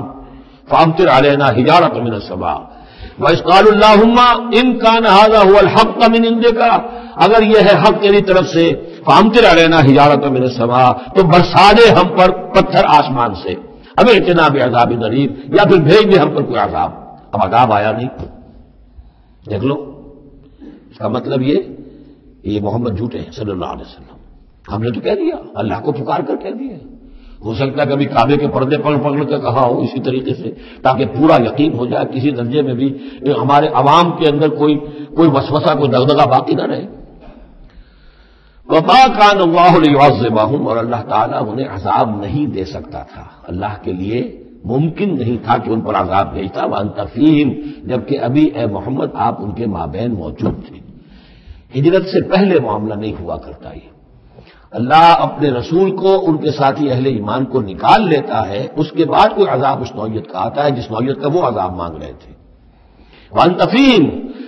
فامطر علینا حجارۃ من السماء وَإِذْ قَالُوا اللَّهُمَّ إِن كَانَ هَذَا هُوَ الْحَقُّ مِنْ عِندِكَ، اگر یہ ہے حق تیری طرف سے، فامطر علینا حجارۃ من السماء، تو برسا دے ہم پر پتھر آسمان سے، اب ائتنا بعذاب قریب، یا پھر بھیج دے ہم پر کوئی عذاب۔ اب عذاب آیا نہیں، دیکھ لو اس کا مطلب یہ محمد جھوٹے ہیں صلی اللہ علیہ وسلم۔ ہم نے تو کہہ دیا، اللہ کو پکار کر کہہ دیا، ہو سکتا ہے کبھی کعبے کے پردے پکڑ کر کہا ہو اسی طریقے سے، تاکہ پورا یقین ہو جائے کسی درجے میں بھی ہمارے عوام کے اندر کوئی وسوسہ کوئی دغدغہ باقی نہ رہے۔ وَمَا كَانَ اللَّهُ لِيُعَذِّبَهُمْ، اور اللہ تعالیٰ انہیں عذاب نہیں دے سکتا تھا، اللہ کے لیے ممکن نہیں تھا کہ ان پر عذاب بھیجتا، وَأَنْتَ فِيهِمْ، جبکہ ابھی اے محمد آپ ان کے مابین موجود تھے۔ ہجرت سے پہلے معاملہ نہیں ہوا کرتا یہ، اللہ اپنے رسول کو ان کے ساتھی اہل ایمان کو نکال لیتا ہے، اس کے بعد کوئی عذاب اس نوعیت کا آتا ہے جس نوعیت کا وہ عذاب مانگ رہے تھے۔ وَأَنْتَ فِيهِمْ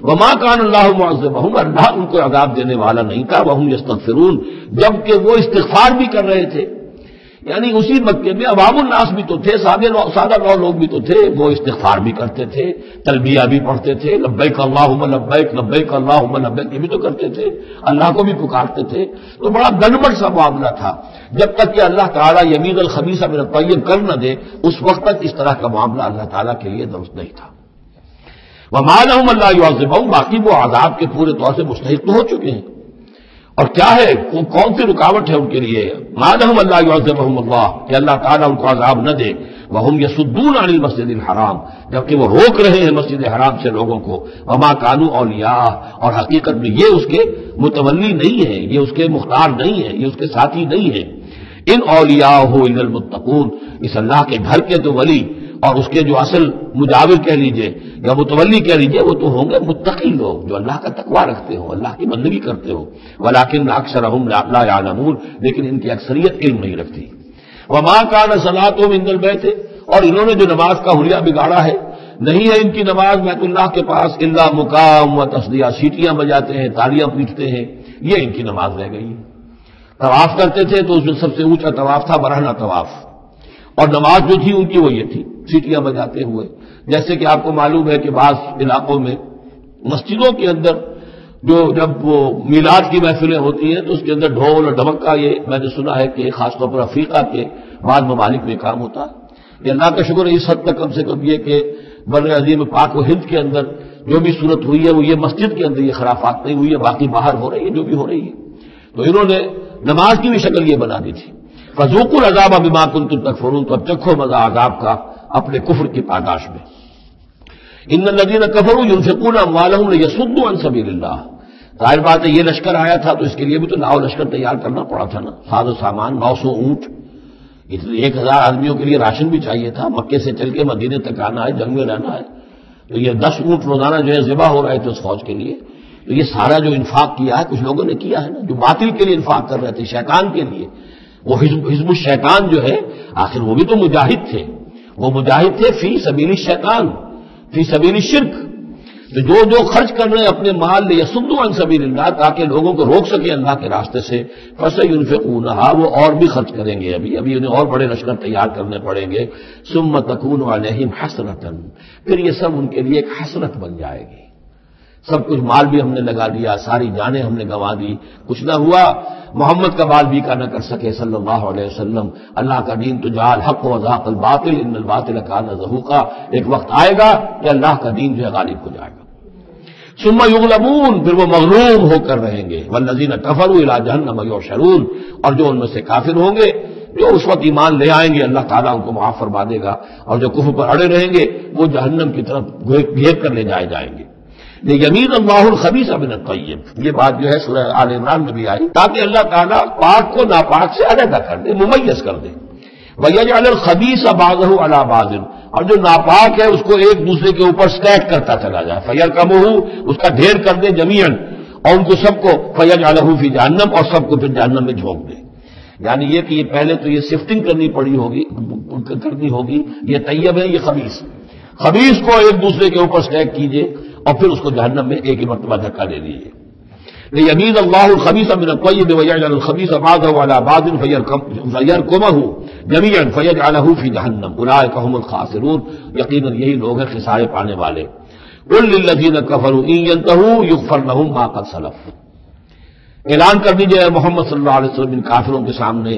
وَمَا كَانَ اللَّهُ مُعَذِّبَهُمْ، اللہ ان کو عذاب دینے والا نہیں تھا، وَهُمْ يَسْتَغْفِرُونَ، جبکہ وہ استغفار بھی کر رہے تھے۔ یعنی اسی مکے میں عوام الناس بھی تو تھے، سادہ لوگ بھی تو تھے، وہ استغفار بھی کرتے تھے، تلبیہ بھی پڑھتے تھے، لبیک اللہم لبیک لبیک اللہم لبیک، یہ بھی تو کرتے تھے، اللہ کو بھی پکارتے تھے۔ تو بڑا گڑبڑ سا معاملہ تھا، جب تک کہ اللہ تعالیٰ یمین الخبیث من الطیب کر نہ دے اس وقت تک اس طرح کا معاملہ اللہ تعالیٰ کے لیے درست نہیں تھا۔ وَمَا لَهُمْ أَلَّا يُعَذِّبَهُمْ، باقی وہ عذاب کے پورے طور سے مستحق تو ہو چکے ہیں، اور کیا ہے کون سی رکاوٹ ہے ان کے لیے؟ مَا لَهُمْ أَلَّا يُعَذِّبَهُمُ اللَّهُ، کہ اللہ تعالیٰ ان کو عذاب نہ دے، وَهُمْ يَصُدُّونَ عَنِ الْمَسْجِدِ الْحَرَامِ، جبکہ وہ روک رہے ہیں مسجد حرام سے لوگوں کو، وَمَا كَانُوا أَوْلِيَاءَهُ، اور حقیقت میں یہ اس کے متولی نہیں ہے، یہ اس کے مختار نہیں ہے، یہ اس کے ساتھی نہیں ہے۔ ان اولیاءہ الا المتقون، اس اللہ کے گھر کے تو ولی اور اس کے جو اصل مجاور کہہ لیجئے یا متولی کہہ لیجئے وہ تو ہوں گے متقی لوگ جو اللہ کا تقوی رکھتے ہو، اللہ کی بندگی کرتے ہو، ولکن اکثرهم لا يعلمون، لیکن ان کی اکثریت علم نہیں رکھتی۔ وما كان صلاتهم عند البيت، اور انہوں نے جو نماز کا حلیہ بگاڑا ہے، نہیں ہے ان کی نماز بیت اللہ کے پاس الا مقام و تصدیہ، سیٹیاں بجاتے ہیں، تالیاں پیٹتے ہیں، یہ ان کی نماز رہ گئی۔ طواف کرتے تھے تو اس میں سب سے اونچا طواف تھا برہنہ طواف، اور نماز جو تھی ان کی وہ یہ تھی، سیٹیاں بجاتے ہوئے۔ جیسے کہ آپ کو معلوم ہے کہ بعض علاقوں میں مسجدوں کے اندر جب وہ میلاد کی محفلیں ہوتی ہیں تو اس کے اندر ڈھول اور ڈھمک کا، یہ میں نے سنا ہے کہ خاص طور پر افریقہ کے بعض ممالک میں کام ہوتا ہے۔ یہ اللہ کا شکر ہے اس حد تک کم سے کم یہ کہ بر عظیم پاک و ہند کے اندر جو بھی صورت ہوئی ہے وہ یہ مسجد کے اندر یہ خرافات نہیں ہوئی ہے، باقی باہر ہو رہی ہے جو بھی ہو رہی ہے۔ تو انہوں نے نماز کی بھی شکل یہ بنا دی تھی، فذوقوا العذاب بما کنتم تکفرون، تو اب چکھو مزہ عذاب کا اپنے کفر کی پاداش میں۔ ان الذین کفروا ينفقون اموالهم ليصدوا عن سبیل اللہ، ظاہر بات ہے یہ لشکر آیا تھا تو اس کے لیے بھی تو لاؤ لشکر تیار کرنا پڑا تھا نا، ساز و سامان، 900 اونٹ، 1000 آدمیوں کے لیے راشن بھی چاہیے تھا، مکے سے چل کے مدینے تک آنا ہے، جنگ میں رہنا ہے، تو یہ 10 اونٹ روزانہ جو ہے ذبح ہو رہے تھے اس فوج کے لیے۔ تو یہ سارا جو انفاق کیا ہے کچھ لوگوں نے کیا ہے نا، جو باطل کے لیے انفاق کر رہے تھے، شیطان کے لیے، وہ حزب الشیطان جو ہے، آخر وہ بھی تو مجاہد تھے، وہ مجاہد تھے فی سبیل الشیطان، فی سبیل الشرک۔ تو جو خرچ کر رہے ہیں اپنے مال لیصدوا عن سبیل اللہ، تاکہ لوگوں کو روک سکے اللہ کے راستے سے، فسينفقونها، وہ اور بھی خرچ کریں گے، ابھی انہیں اور بڑے لشکر تیار کرنے پڑیں گے، ثم تكون عليهم حسرة، پھر یہ سب ان کے لیے ایک حسرت بن جائے گی۔ سب کچھ مال بھی ہم نے لگا دیا، ساری جانیں ہم نے گنوا دی، کچھ نہ ہوا، محمد کا بال بھی کا نہ کر سکے صلی اللہ علیہ وسلم، اللہ کا دین تو جعل حق وذاق الباطل ان الباطل کان زہوقا، ایک وقت آئے گا کہ اللہ کا دین جو ہے غالب ہو جائے گا۔ ثم یغلبون، پھر وہ مغلوب ہو کر رہیں گے، والذین کفروا الی جہنم یحشرون، اور جو ان میں سے کافر ہوں گے، جو اس وقت ایمان لے آئیں گے اللہ تعالیٰ ان کو معاف فرما دے گا، اور جو کفر پر اڑے رہیں گے وہ جہنم کی طرف گھیر کر لے جائیں گے۔ لیمین اللہ الخبیث من الطیب، یہ بات جو ہے سورہ آل عمران میں بھی آئی، تاکہ اللہ تعالیٰ پاک کو ناپاک سے علیحدہ کر دے، ممیز کر دے۔ وَيَجْعَلَ الْخَبِيثَ بَعْضَهُ عَلَىٰ بَعْضٍ، اور جو ناپاک ہے اس کو ایک دوسرے کے اوپر اسٹیک کرتا چلا جائے، فَيَرْكَمُهُ، اس کا ڈھیر کر دے جميعاً، اور ان کو سب کو فَيَجْعَلَهُ فِي جَهَنَّمَ، اور سب کو پھر جہنم میں جھونک دے۔ یعنی یہ کہ یہ پہلے تو یہ سفٹنگ کرنی ہوگی، یہ طیب ہے، یہ خبیث کو ایک دوسرے کے اوپر اسٹیک کیجئے اور پھر اس کو جہنم میں ایک ہی مرتبہ دھکا دے دیجیے۔ لِيَمِيزَ اللَّهُ الْخَبِيثَ مِنَ الطَّيِّبِ وَيَجْعَلَ الْخَبِيثَ بَعْضَهُ عَلَىٰ بَعْضٍ فَيَرْكُمَهُ جَمِيعًا فَيَجْعَلَهُ فِي جَهَنَّمَ أُولَٰئِكَ هُمُ الْخَاسِرُونَ، یقیناً یہی لوگ ہیں خسارے پانے والے۔ قُل لِّلَّذِينَ كَفَرُوا إِن يَنتَهُوا يُغْفَرْ لَهُم مَّا قَدْ سَلَفَ، اعلان کر دیجیے محمد صلی اللہ علیہ وسلم ان کافروں کے سامنے،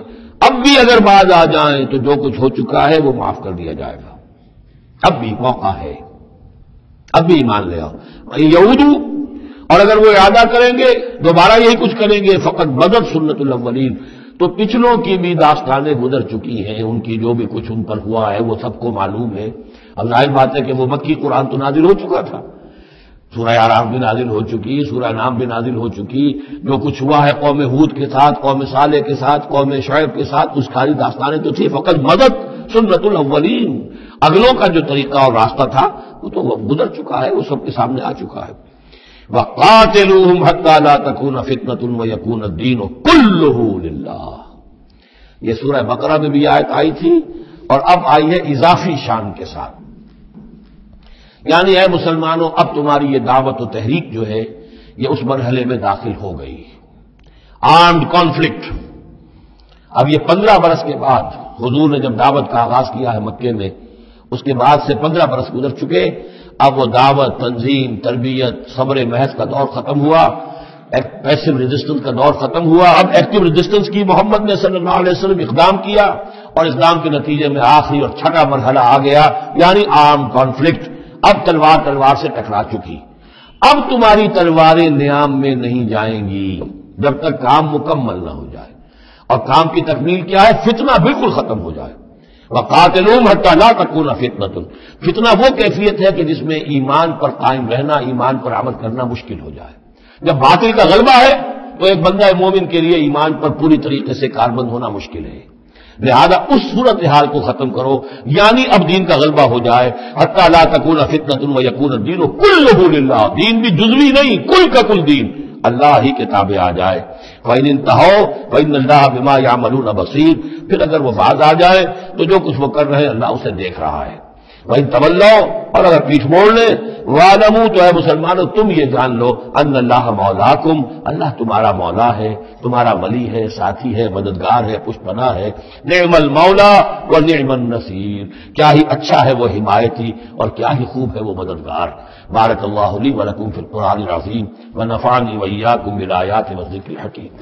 اب بھی اگر باز آ جائیں تو جو کچھ ہو چکا ہے وہ معاف کر دیا جائے گا، اب بھی موقع ہے، اب بھی ایمان لے آؤ۔ یہودو، اور اگر وہ ارادہ کریں گے دوبارہ یہی کچھ کریں گے، فقط بدت سنت الاولین، تو پچھلوں کی بھی داستانیں گزر چکی ہیں، ان کی جو بھی کچھ ان پر ہوا ہے وہ سب کو معلوم ہے۔ اب ظاہر بات ہے کہ وہ مکی قرآن تو نازل ہو چکا تھا، سورہ اعراف بھی نازل ہو چکی، سورہ نام بھی نازل ہو چکی، جو کچھ ہوا ہے قوم ہود کے ساتھ، قوم صالح کے ساتھ، قوم شعیب کے ساتھ، اس ساری داستانیں تو تھی، فقط مدد سنت الاولین، اگلوں کا جو طریقہ اور راستہ تھا وہ تو گزر چکا ہے، وہ سب کے سامنے آ چکا ہے۔ وَقَاتِلُوهُمْ حَتَّىٰ لَا تَكُونَ فِتْنَةٌ وَيَكُونَ الدِّينُ كُلُّهُ لِلَّهِ، یہ سورہ بقرہ میں بھی آیت آئی تھی اور اب آئی ہے اضافی شان کے ساتھ، یعنی اے مسلمانوں اب تمہاری یہ دعوت و تحریک جو ہے یہ اس مرحلے میں داخل ہو گئی، آرمڈ کانفلکٹ۔ اب یہ 15 برس کے بعد حضور نے جب دعوت کا آغاز کیا ہے مکے میں، اس کے بعد سے 15 برس گزر چکے، اب وہ دعوت، تنظیم، تربیت، صبر محض کا دور ختم ہوا، پیسو ریزسٹنس کا دور ختم ہوا، اب ایکٹیو ریزسٹنس کی محمد نے صلی اللہ علیہ وسلم اقدام کیا، اور اقدام کے نتیجے میں آخری اور چھٹا مرحلہ آ گیا، یعنی آرم کانفلکٹ۔ اب تلوار سے ٹکرا چکی، اب تمہاری تلواریں نیام میں نہیں جائیں گی جب تک کام مکمل نہ ہو جائے، اور کام کی تکمیل کیا ہے؟ فتنہ بالکل ختم ہو جائے۔ وَقَاتِلُوهُمْ حَتَّىٰ لَا تَكُونَ فِتْنَةٌ، فتنہ وہ کیفیت ہے کہ جس میں ایمان پر قائم رہنا، ایمان پر عمل کرنا مشکل ہو جائے۔ جب باطل کا غلبہ ہے تو ایک بندہ مومن کے لیے ایمان پر پوری طریقے سے کاربند ہونا مشکل ہے، لہذا اس صورتحال کو ختم کرو، یعنی اب دین کا غلبہ ہو جائے۔ حَتَّىٰ لَا تَكُونَ فِتْنَةٌ وَيَكُونَ الدِّينُ كُلُّهُ لِلَّهِ، دین بھی جزوی نہیں، کل کا کل دین اللہ ہی کے تابع آ جائے۔ فَإِنِ انتَهَوْا فَإِنَّ اللَّهَ بِمَا يَعْمَلُونَ بَصِيرٌ، پھر اگر وہ باز آ جائے تو جو کچھ وہ کر رہے ہیں اللہ اسے دیکھ رہا ہے۔ وَإِن تَوَلَّوْا، اور اگر پیٹھ موڑ لیں، وَاعْلَمُوا، تو اے مسلمانوں تم یہ جان لو، أَنَّ اللَّهَ مَوْلَاكُمْ، اللہ تمہارا مولا ہے، تمہارا ولی ہے، ساتھی ہے، مددگار ہے، پشت پناہ ہے۔ نعم المولا ونعم النصير، کیا ہی اچھا ہے وہ حمایتی اور کیا ہی خوب ہے وہ مددگار۔ بارک اللہ لی ولکم فی القرآن العظیم ونفعنی وإیاکم بالآیات والذکر الحکیم۔